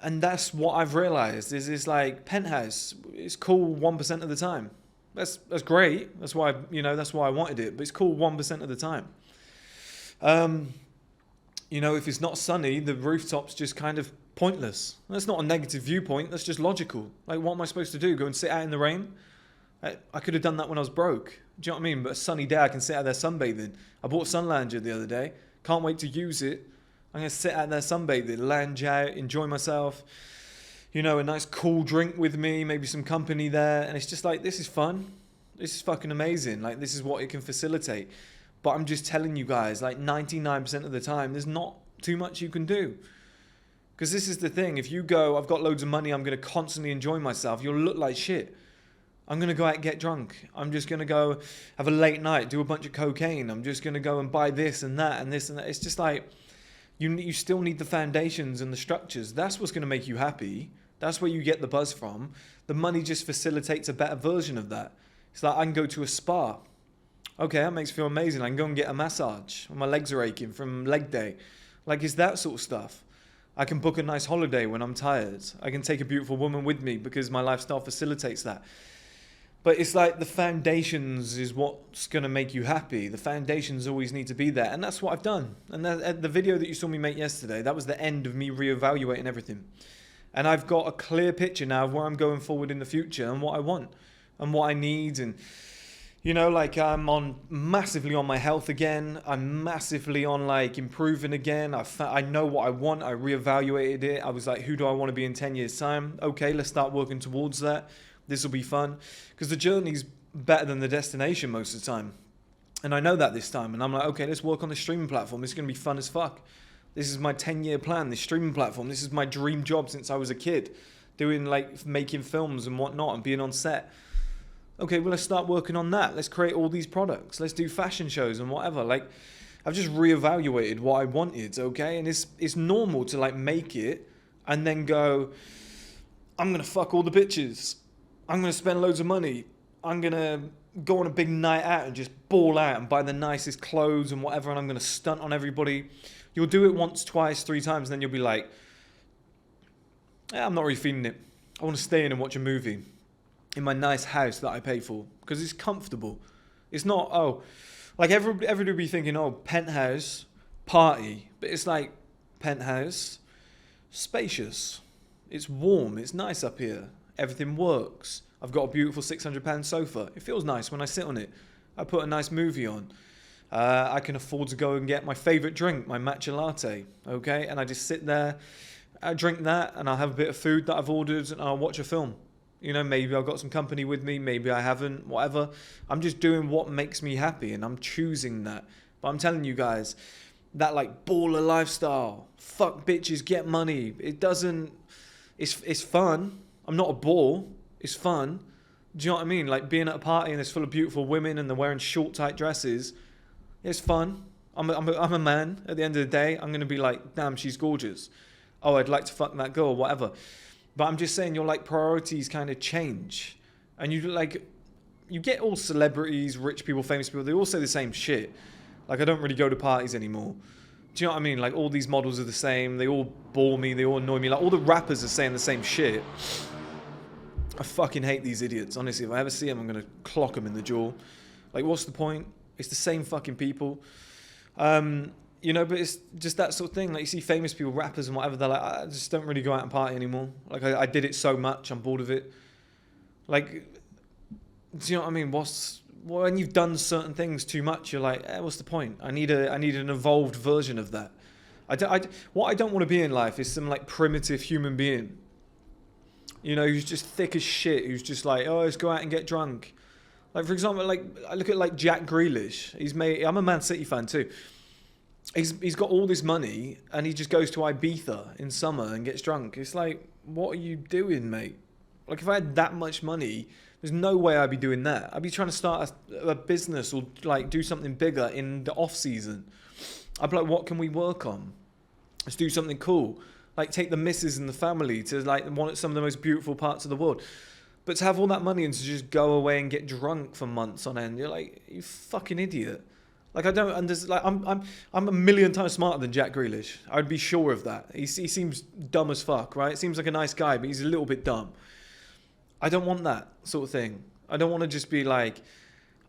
And that's what I've realized is like penthouse. It's cool 1% of the time. That's great. That's why, that's why I wanted it. But it's cool 1% of the time. If it's not sunny, the rooftop's just kind of pointless. That's not a negative viewpoint. That's just logical. Like, what am I supposed to do? Go and sit out in the rain? I could have done that when I was broke. Do you know what I mean? But a sunny day, I can sit out there sunbathing. I bought a sun lounger the other day. Can't wait to use it. I'm going to sit out there sunbathing, lounge out, enjoy myself. A nice cool drink with me, maybe some company there. And it's just like, this is fun. This is fucking amazing. Like, this is what it can facilitate. But I'm just telling you guys, like 99% of the time, there's not too much you can do. Because this is the thing. If you go, I've got loads of money, I'm going to constantly enjoy myself, you'll look like shit. I'm going to go out and get drunk. I'm just going to go have a late night, do a bunch of cocaine. I'm just going to go and buy this and that and this and that. It's just like, you still need the foundations and the structures. That's what's going to make you happy. That's where you get the buzz from. The money just facilitates a better version of that. It's like I can go to a spa. Okay, that makes me feel amazing. I can go and get a massage when my legs are aching from leg day. Like, it's that sort of stuff. I can book a nice holiday when I'm tired. I can take a beautiful woman with me because my lifestyle facilitates that. But it's like the foundations is what's going to make you happy. The foundations always need to be there. And that's what I've done. And the video that you saw me make yesterday, that was the end of me reevaluating everything. And I've got a clear picture now of where I'm going forward in the future and what I want and what I need. And, you know, like I'm massively on my health again. I'm massively on like improving again. I know what I want. I reevaluated it. I was like, who do I want to be in 10 years' time? Okay, let's start working towards that. This will be fun because the journey's better than the destination most of the time. And I know that this time. And I'm like, okay, let's work on the streaming platform. This is going to be fun as fuck. This is my 10-year plan, this streaming platform. This is my dream job since I was a kid, doing like making films and whatnot and being on set. Okay, well, let's start working on that. Let's create all these products. Let's do fashion shows and whatever. Like, I've just reevaluated what I wanted, okay? And it's normal to like make it and then go, I'm going to fuck all the bitches. I'm going to spend loads of money. I'm going to go on a big night out and just ball out and buy the nicest clothes and whatever, and I'm going to stunt on everybody. You'll do it once, twice, 3 times, and then you'll be like, I'm not really feeling it. I want to stay in and watch a movie in my nice house that I pay for because it's comfortable. It's not, like everybody will be thinking, penthouse, party. But it's like penthouse, spacious. It's warm. It's nice up here. Everything works. I've got a beautiful £600 sofa. It feels nice when I sit on it. I put a nice movie on. I can afford to go and get my favourite drink, my matcha latte, okay? And I just sit there, I drink that, and I'll have a bit of food that I've ordered, and I'll watch a film. You know, maybe I've got some company with me, maybe I haven't, whatever. I'm just doing what makes me happy, and I'm choosing that. But I'm telling you guys, that like baller lifestyle, fuck bitches, get money, it doesn't, it's fun. I'm not a bore, it's fun. Do you know what I mean? Like being at a party and it's full of beautiful women and they're wearing short, tight dresses. It's fun. I'm a man. At the end of the day, I'm going to be like, damn, she's gorgeous. Oh, I'd like to fuck that girl, whatever. But I'm just saying your like priorities kind of change. And you get all celebrities, rich people, famous people, they all say the same shit. Like I don't really go to parties anymore. Do you know what I mean? Like all these models are the same. They all bore me. They all annoy me. Like all the rappers are saying the same shit. I fucking hate these idiots. Honestly, if I ever see them, I'm going to clock them in the jaw. Like what's the point? It's the same fucking people. You know, but it's just that sort of thing. Like you see famous people, rappers and whatever, they're like, I just don't really go out and party anymore. Like I did it so much, I'm bored of it. Like, do you know what I mean? When you've done certain things too much, you're like, what's the point? I need an evolved version of that. What I don't want to be in life is some like primitive human being. You know, who's just thick as shit, who's just like, let's go out and get drunk. Like, for example, like I look at like Jack Grealish. I'm a Man City fan too. He's got all this money and he just goes to Ibiza in summer and gets drunk. It's like, what are you doing, mate? Like, if I had that much money, there's no way I'd be doing that. I'd be trying to start a business or like do something bigger in the off season. I'd be like, what can we work on? Let's do something cool. Like take the missus and the family to like some of the most beautiful parts of the world. But to have all that money and to just go away and get drunk for months on end, you're like, you fucking idiot. Like I don't understand. Like I'm a million times smarter than Jack Grealish. I would be sure of that. He seems dumb as fuck, right? Seems like a nice guy, but he's a little bit dumb. I don't want that sort of thing. I don't want to just be like,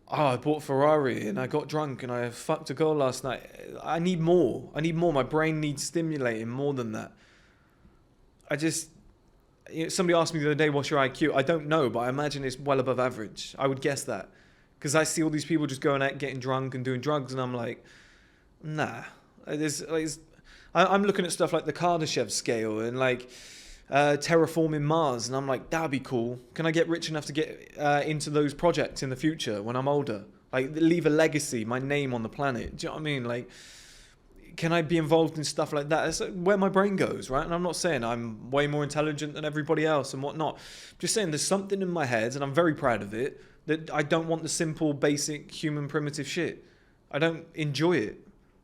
I bought a Ferrari and I got drunk and I fucked a girl last night. I need more. My brain needs stimulating more than that. Somebody asked me the other day, what's your IQ? I don't know, but I imagine it's well above average. I would guess that. Because I see all these people just going out, getting drunk and doing drugs, and I'm like, nah. I'm looking at stuff like the Kardashev scale and like terraforming Mars, and I'm like, that'd be cool. Can I get rich enough to get into those projects in the future when I'm older? Like, leave a legacy, my name on the planet. Do you know what I mean? Like, can I be involved in stuff like that? It's where my brain goes, right? And I'm not saying I'm way more intelligent than everybody else and whatnot. I'm just saying there's something in my head, and I'm very proud of it, that I don't want the simple, basic, human, primitive shit. I don't enjoy it.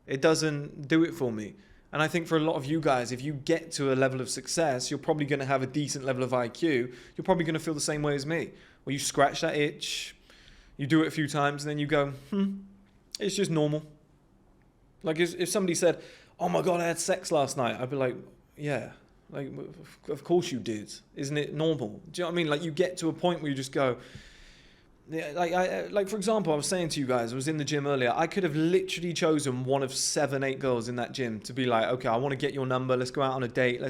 It doesn't do it for me. And I think for a lot of you guys, if you get to a level of success, you're probably going to have a decent level of IQ. You're probably going to feel the same way as me, where you scratch that itch, you do it a few times, and then you go, it's just normal. Like if somebody said, oh my God, I had sex last night, I'd be like, yeah, like, of course you did. Isn't it normal? Do you know what I mean? Like, you get to a point where you just go, yeah, like for example, I was saying to you guys, I was in the gym earlier. I could have literally chosen one of 7, 8 girls in that gym to be like, okay, I want to get your number. Let's go out on a date.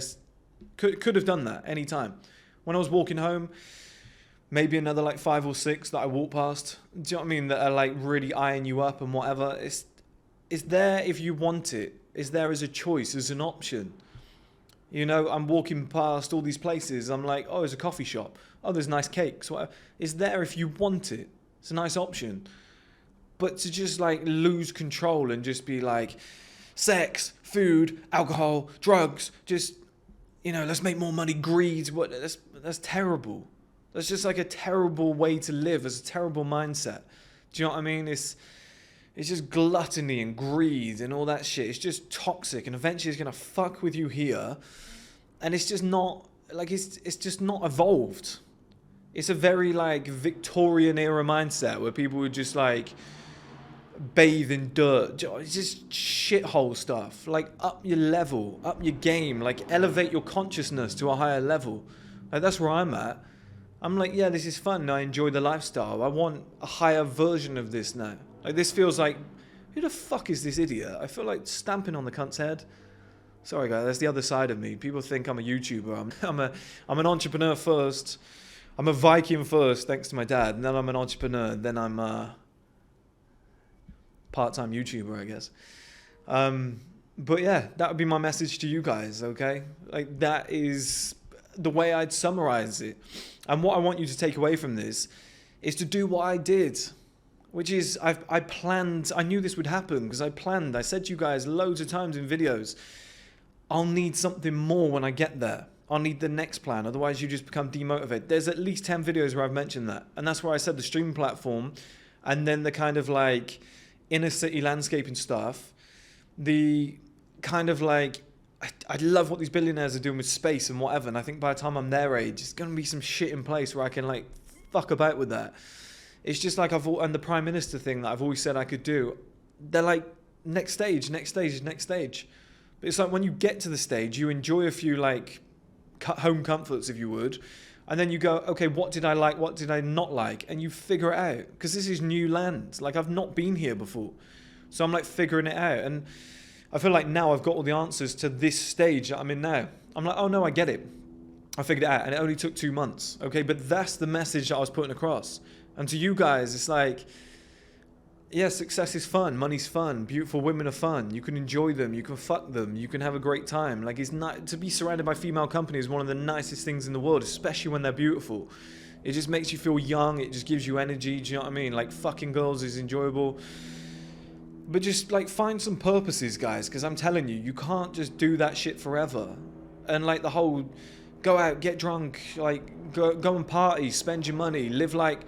Could have done that anytime. When I was walking home, maybe another like 5 or 6 that I walk past. Do you know what I mean? That are like really eyeing you up and whatever. It's there if you want it. It's there as a choice, as an option. You know, I'm walking past all these places. I'm like, oh, there's a coffee shop. Oh, there's nice cakes. Whatever. It's there if you want it. It's a nice option. But to just like lose control and just be like, sex, food, alcohol, drugs, just, you know, let's make more money, greed. That's terrible. That's just like a terrible way to live. It's a terrible mindset. Do you know what I mean? It's just gluttony and greed and all that shit. It's just toxic, and eventually it's gonna fuck with you here. And it's just not like it's just not evolved. It's a very like Victorian era mindset where people would just like bathe in dirt. It's just shithole stuff. Like, up your level, up your game, like elevate your consciousness to a higher level. Like, that's where I'm at. I'm like, yeah, this is fun. I enjoy the lifestyle. I want a higher version of this now. Like, this feels like, who the fuck is this idiot? I feel like stamping on the cunt's head. Sorry, guys, that's the other side of me. People think I'm a YouTuber. I'm an entrepreneur first. I'm a Viking first, thanks to my dad. And then I'm an entrepreneur. Then I'm a part-time YouTuber, I guess. But yeah, that would be my message to you guys, okay? Like, that is the way I'd summarize it. And what I want you to take away from this is to do what I did. Which is, I planned, I knew this would happen because I planned. I said to you guys loads of times in videos, I'll need something more when I get there. I'll need the next plan, otherwise you just become demotivated. There's at least 10 videos where I've mentioned that. And that's where I said the streaming platform, and then the kind of like inner city landscaping stuff. The kind of like, I love what these billionaires are doing with space and whatever. And I think by the time I'm their age, it's going to be some shit in place where I can like fuck about with that. It's just like and the Prime Minister thing that I've always said I could do. They're like, next stage, next stage, next stage. But it's like when you get to the stage, you enjoy a few like home comforts, if you would. And then you go, okay, what did I like? What did I not like? And you figure it out. Because this is new land. Like, I've not been here before. So I'm like figuring it out. And I feel like now I've got all the answers to this stage that I'm in now. I'm like, oh no, I get it. I figured it out. And it only took 2 months. Okay, but that's the message that I was putting across. And to you guys, it's like, yeah, success is fun, money's fun, beautiful women are fun, you can enjoy them, you can fuck them, you can have a great time. Like, it's not, to be surrounded by female company is one of the nicest things in the world, especially when they're beautiful. It just makes you feel young, it just gives you energy, do you know what I mean? Like, fucking girls is enjoyable. But just, like, find some purposes, guys, because I'm telling you, you can't just do that shit forever. And, like, the whole, go out, get drunk, like, go and party, spend your money, live like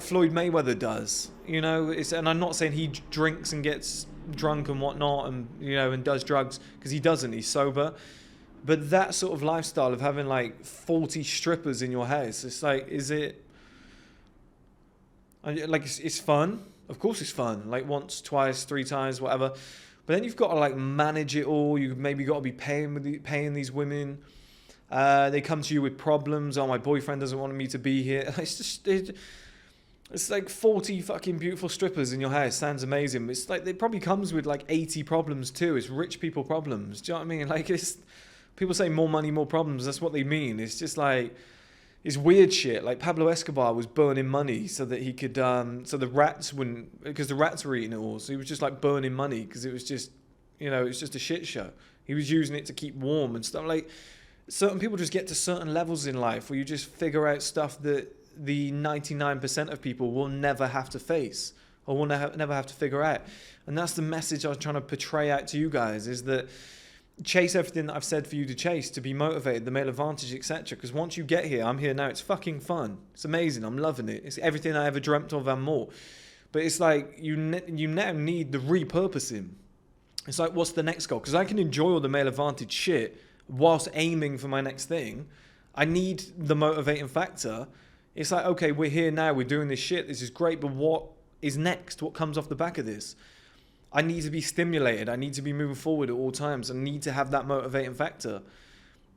Floyd Mayweather does, you know. And I'm not saying he drinks and gets drunk and whatnot, and you know, and does drugs, because he doesn't. He's sober. But that sort of lifestyle of having like 40 strippers in your house, it's like, is it like it's fun? Of course, it's fun. Like once, twice, 3 times, whatever. But then you've got to like manage it all. You maybe got to be paying these women. They come to you with problems. Oh, my boyfriend doesn't want me to be here. It's just, it's like 40 fucking beautiful strippers in your house. Sounds amazing. It's like, it probably comes with like 80 problems too. It's rich people problems. Do you know what I mean? Like, it's, people say more money, more problems. That's what they mean. It's just like, it's weird shit. Like Pablo Escobar was burning money so that he could, so the rats wouldn't, because the rats were eating it all. So he was just like burning money because it was just, you know, it was just a shit show. He was using it to keep warm and stuff. Like, certain people just get to certain levels in life where you just figure out stuff that the 99% of people will never have to face or will never have to figure out. And that's the message I was trying to portray out to you guys, is that chase everything that I've said for you to chase, to be motivated, the male advantage, etc. Because once you get here, I'm here now, it's fucking fun. It's amazing. I'm loving it. It's everything I ever dreamt of and more. But it's like you now need the repurposing. It's like, what's the next goal? Because I can enjoy all the male advantage shit whilst aiming for my next thing. I need the motivating factor. It's like, okay, we're here now, we're doing this shit, this is great, but what is next? What comes off the back of this? I need to be stimulated. I need to be moving forward at all times. I need to have that motivating factor.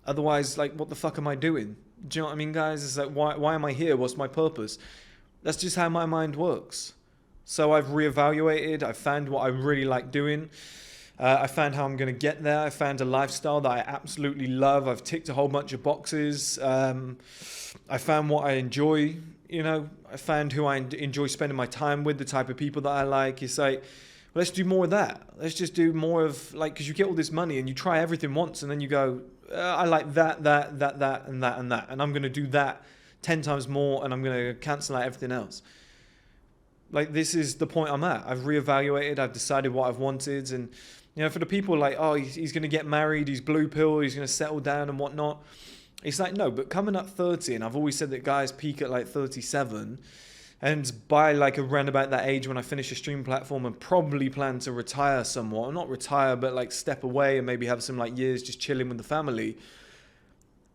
Otherwise, like, what the fuck am I doing? Do you know what I mean, guys? It's like, why am I here? What's my purpose? That's just how my mind works. So I've reevaluated. I found what I really like doing. I found how I'm going to get there. I found a lifestyle that I absolutely love. I've ticked a whole bunch of boxes. I found what I enjoy. You know, I found who I enjoy spending my time with, the type of people that I like. It's like, well, let's do more of that. Let's just do more of, like, because you get all this money and you try everything once and then you go, I like that, and that, and that. And I'm going to do that 10 times more and I'm going to cancel out everything else. Like, this is the point I'm at. I've reevaluated. I've decided what I've wanted. And, you know, for the people like, oh, he's going to get married, he's blue pill, he's going to settle down and whatnot. It's like, no, but coming up 30, and I've always said that guys peak at like 37, and by like around about that age when I finish a stream platform and probably plan to retire somewhat, not retire, but like step away and maybe have some like years just chilling with the family,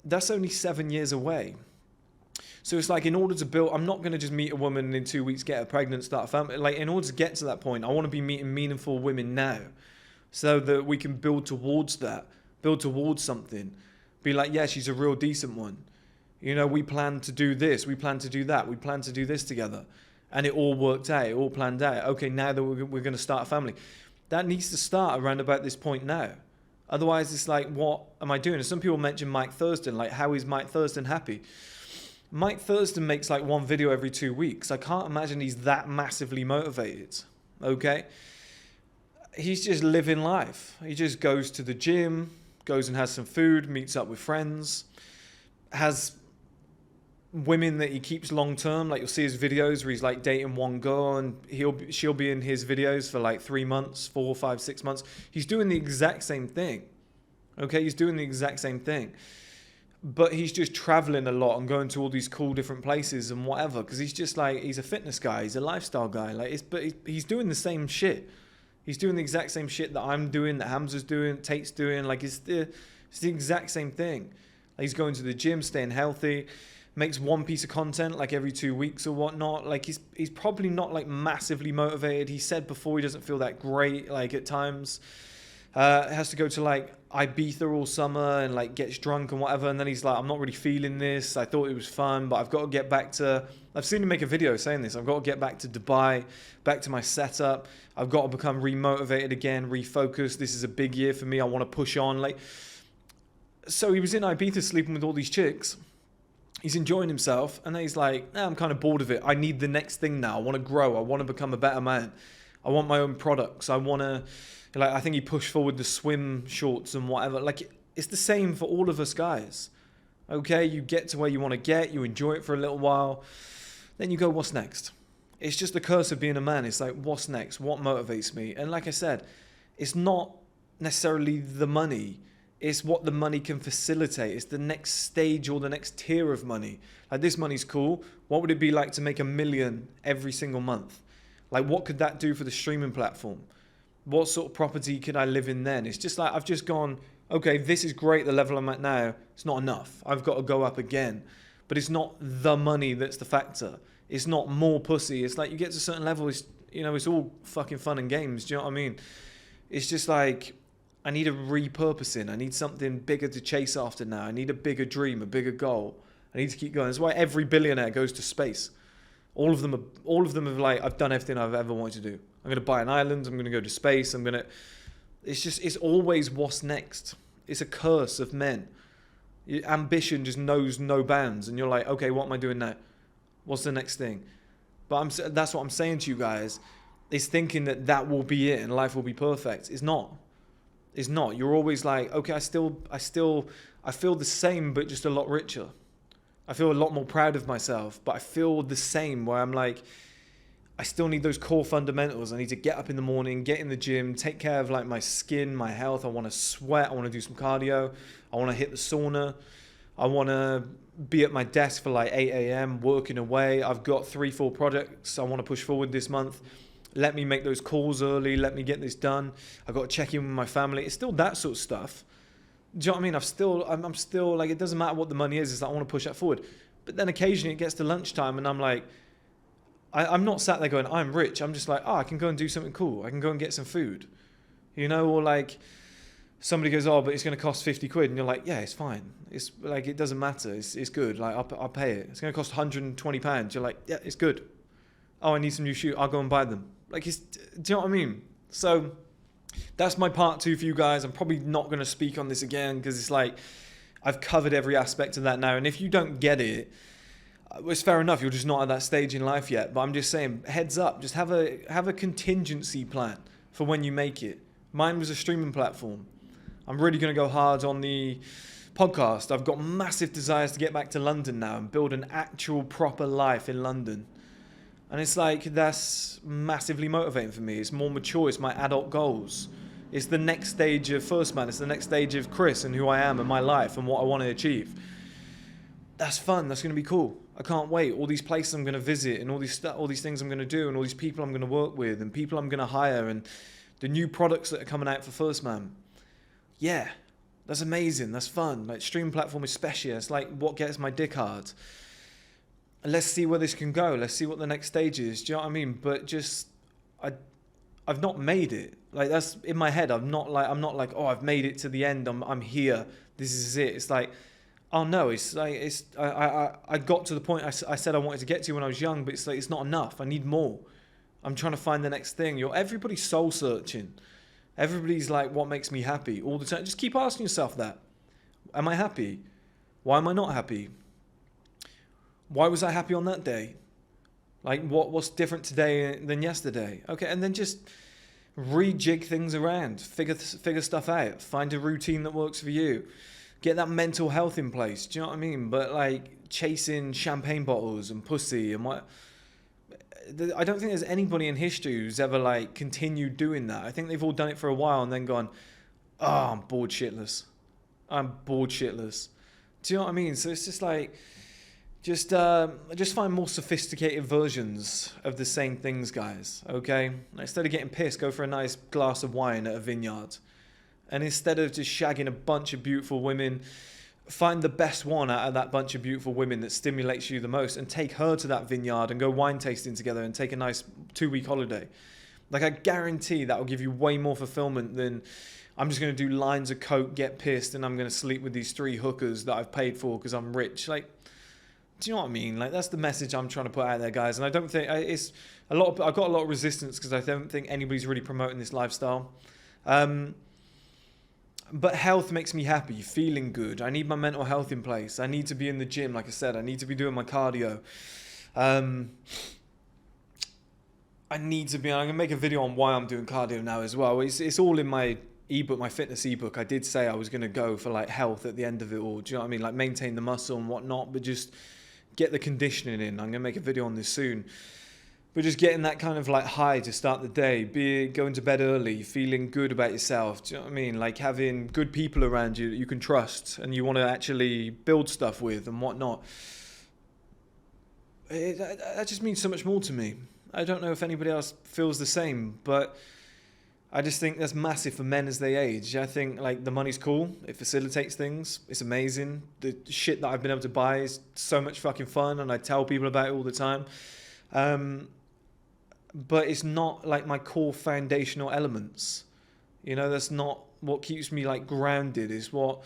that's only 7 years away. So it's like, in order to build, I'm not going to just meet a woman and in 2 weeks get her pregnant, start a family. Like, in order to get to that point, I want to be meeting meaningful women now so that we can build towards that, build towards something. Be like, yeah, she's a real decent one. You know, we plan to do this, we plan to do that, we plan to do this together. And it all worked out, it all planned out. Okay, now that we're going to start a family. That needs to start around about this point now. Otherwise, it's like, what am I doing? And some people mention Mike Thurston, like, how is Mike Thurston happy? Mike Thurston makes like one video every 2 weeks. I can't imagine he's that massively motivated, okay? He's just living life. He just goes to the gym, goes and has some food, meets up with friends, has women that he keeps long term. Like, you'll see his videos where he's like dating one girl and she'll be in his videos for like 3 months, 4, 5, 6 months. He's doing the exact same thing, okay? He's doing the exact same thing. But he's just traveling a lot and going to all these cool different places and whatever, because he's just like, he's a fitness guy, he's a lifestyle guy. Like, but he's doing the same shit. He's doing the exact same shit that I'm doing, that Hamza's doing, Tate's doing. Like, it's the exact same thing. Like, he's going to the gym, staying healthy, makes one piece of content like every 2 weeks or whatnot. Like, he's probably not like massively motivated. He said before he doesn't feel that great, like, at times. Has to go to like Ibiza all summer and like gets drunk and whatever, and then he's like, I'm not really feeling this. I thought it was fun, but I've got to get back to, I've seen him make a video saying this, I've got to get back to Dubai, back to my setup. I've got to become remotivated again, refocused. This is a big year for me. I want to push on. Like, so he was in Ibiza sleeping with all these chicks. He's enjoying himself, and then he's like, I'm kind of bored of it. I need the next thing now. I want to grow. I want to become a better man. I want my own products. I want to, like, I think he pushed forward the swim shorts and whatever. Like, it's the same for all of us guys. Okay, you get to where you want to get, you enjoy it for a little while, then you go, what's next? It's just the curse of being a man. It's like, what's next? What motivates me? And like I said, it's not necessarily the money. It's what the money can facilitate. It's the next stage or the next tier of money. Like, this money's cool. What would it be like to make $1 million every single month? Like, what could that do for the streaming platform? What sort of property could I live in then? It's just like, I've just gone, okay, this is great, the level I'm at now. It's not enough. I've got to go up again. But it's not the money that's the factor. It's not more pussy. It's like, you get to a certain level, it's, you know, it's all fucking fun and games. Do you know what I mean? It's just like, I need a repurposing. I need something bigger to chase after now. I need a bigger dream, a bigger goal. I need to keep going. That's why every billionaire goes to space. All of them are like, I've done everything I've ever wanted to do. I'm going to buy an island. I'm going to go to space. It's always what's next. It's a curse of men. Ambition just knows no bounds. And you're like, okay, what am I doing now? What's the next thing? But that's what I'm saying to you guys. Is thinking that will be it and life will be perfect. It's not. It's not. You're always like, okay, I feel the same, but just a lot richer. I feel a lot more proud of myself, but I feel the same where I'm like, I still need those core fundamentals. I need to get up in the morning, get in the gym, take care of like my skin, my health. I want to sweat. I want to do some cardio. I want to hit the sauna. I want to be at my desk for like 8 a.m. working away. I've got 3-4 projects I want to push forward this month. Let me make those calls early. Let me get this done. I've got to check in with my family. It's still that sort of stuff. Do you know what I mean? I'm still like, it doesn't matter what the money is. It's like, I want to push that forward. But then occasionally it gets to lunchtime and I'm like, I'm not sat there going, I'm rich. I'm just like, oh, I can go and do something cool. I can go and get some food, you know, or like somebody goes, oh, but it's going to cost 50 quid. And you're like, yeah, it's fine. It's like, it doesn't matter. It's good. Like, I'll pay it. It's going to cost £120. You're like, yeah, it's good. Oh, I need some new shoes. I'll go and buy them. Like, do you know what I mean? So that's my part 2 for you guys. I'm probably not going to speak on this again because it's like, I've covered every aspect of that now. And if you don't get it, it's fair enough. You're just not at that stage in life yet. But I'm just saying, heads up, just have a contingency plan for when you make it. Mine was a streaming platform. I'm really going to go hard on the podcast. I've got massive desires to get back to London now and build an actual proper life in London. And it's like, that's massively motivating for me. It's more mature. It's my adult goals. It's the next stage of First Man. It's the next stage of Chris and who I am and my life and what I want to achieve. That's fun. That's going to be cool. I can't wait. All these places I'm going to visit and all these things I'm going to do and all these people I'm going to work with and people I'm going to hire and the new products that are coming out for First Man. Yeah, that's amazing. That's fun. Like, stream platform is special. It's like what gets my dick hard. Let's see where this can go. Let's see what the next stage is. Do you know what I mean? But just, I've not made it. Like, that's in my head. I'm not like, oh, I've made it to the end. I'm here. This is it. It's like, oh no, it's like, I got to the point I said I wanted to get to when I was young, but it's like, it's not enough. I need more. I'm trying to find the next thing. Everybody's soul searching. Everybody's like, what makes me happy all the time? Just keep asking yourself that. Am I happy? Why am I not happy? Why was I happy on that day? Like, what's different today than yesterday? Okay, and then just rejig things around. Figure stuff out. Find a routine that works for you. Get that mental health in place. Do you know what I mean? But like chasing champagne bottles and pussy and what... I don't think there's anybody in history who's ever like continued doing that. I think they've all done it for a while and then gone, oh, I'm bored shitless. I'm bored shitless. Do you know what I mean? So it's just like, just find more sophisticated versions of the same things, guys. Okay? Instead of getting pissed, go for a nice glass of wine at a vineyard. And instead of just shagging a bunch of beautiful women, find the best one out of that bunch of beautiful women that stimulates you the most and take her to that vineyard and go wine tasting together and take a nice 2-week holiday. Like, I guarantee that will give you way more fulfillment than I'm just going to do lines of coke, get pissed, and I'm going to sleep with these 3 hookers that I've paid for because I'm rich. Like, do you know what I mean? Like, that's the message I'm trying to put out there, guys. And I don't think I've got a lot of resistance because I don't think anybody's really promoting this lifestyle. But health makes me happy, feeling good. I need my mental health in place. I need to be in the gym, like I said. I need to be doing my cardio. I'm going to make a video on why I'm doing cardio now as well. It's all in my ebook, my fitness ebook. I did say I was going to go for like health at the end of it all. Do you know what I mean? Like, maintain the muscle and whatnot, but just get the conditioning in. I'm going to make a video on this soon. But just getting that kind of like high to start the day, going to bed early, feeling good about yourself. Do you know what I mean? Like, having good people around you that you can trust and you want to actually build stuff with and whatnot. That just means so much more to me. I don't know if anybody else feels the same, but I just think that's massive for men as they age. I think like the money's cool. It facilitates things. It's amazing. The shit that I've been able to buy is so much fucking fun and I tell people about it all the time. But it's not like my core foundational elements. You know, that's not what keeps me like grounded. It's not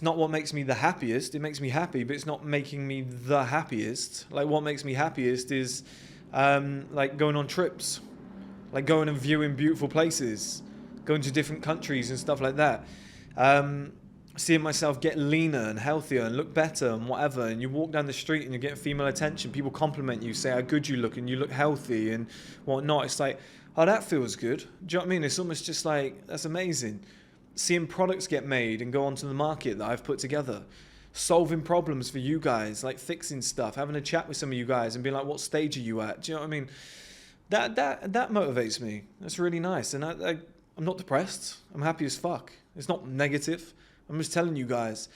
what makes me the happiest. It makes me happy, but it's not making me the happiest. Like, what makes me happiest is like going on trips, like going and viewing beautiful places, going to different countries and stuff like that. Seeing myself get leaner and healthier and look better and whatever, and you walk down the street and you're getting female attention, people compliment you, say how good you look and you look healthy and whatnot. It's like, oh, that feels good. Do you know what I mean? It's almost just like, that's amazing. Seeing products get made and go onto the market that I've put together, solving problems for you guys, like fixing stuff, having a chat with some of you guys and being like, what stage are you at? Do you know what I mean? That motivates me. That's really nice. And I'm not depressed. I'm happy as fuck. It's not negative. I'm just telling you guys,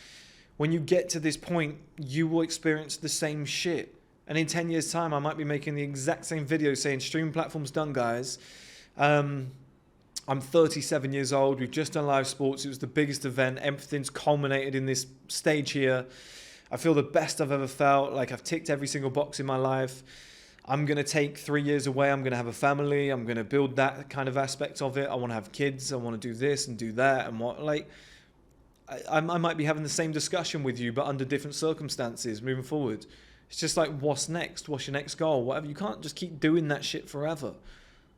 when you get to this point, you will experience the same shit. And in 10 years' time, I might be making the exact same video saying, streaming platform's done, guys. I'm 37 years old. We've just done live sports. It was the biggest event. Everything's culminated in this stage here. I feel the best I've ever felt. Like, I've ticked every single box in my life. I'm going to take 3 years away. I'm going to have a family. I'm going to build that kind of aspect of it. I want to have kids. I want to do this and do that. And what, like, I might be having the same discussion with you, but under different circumstances moving forward. It's just like, what's next? What's your next goal? Whatever. You can't just keep doing that shit forever.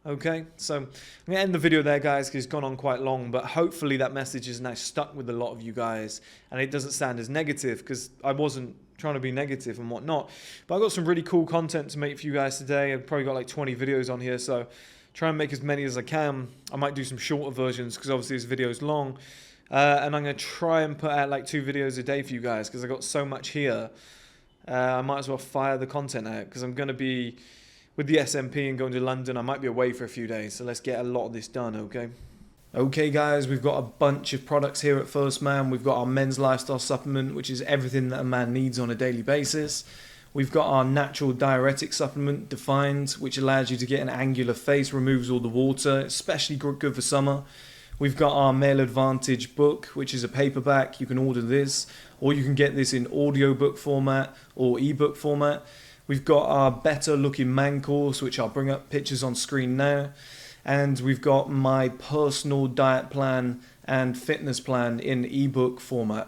Okay, so I'm going to end the video there, guys, because it's gone on quite long, but hopefully that message is now stuck with a lot of you guys, and it doesn't sound as negative, because I wasn't trying to be negative and whatnot. But I've got some really cool content to make for you guys today. I've probably got like 20 videos on here, so try and make as many as I can. I might do some shorter versions, because obviously this video is long, and I'm going to try and put out like 2 videos a day for you guys, because I've got so much here. I might as well fire the content out, because I'm going to be with the SMP and going to London. I might be away for a few days, so let's get a lot of this done, okay? Okay, guys, we've got a bunch of products here at First Man. We've got our men's lifestyle supplement, which is everything that a man needs on a daily basis. We've got our natural diuretic supplement, Defined, which allows you to get an angular face, removes all the water, especially good for summer. We've got our Male Advantage book, which is a paperback. You can order this, or you can get this in audiobook format or ebook format. We've got our Better Looking Man course, which I'll bring up pictures on screen now. And we've got my personal diet plan and fitness plan in ebook format.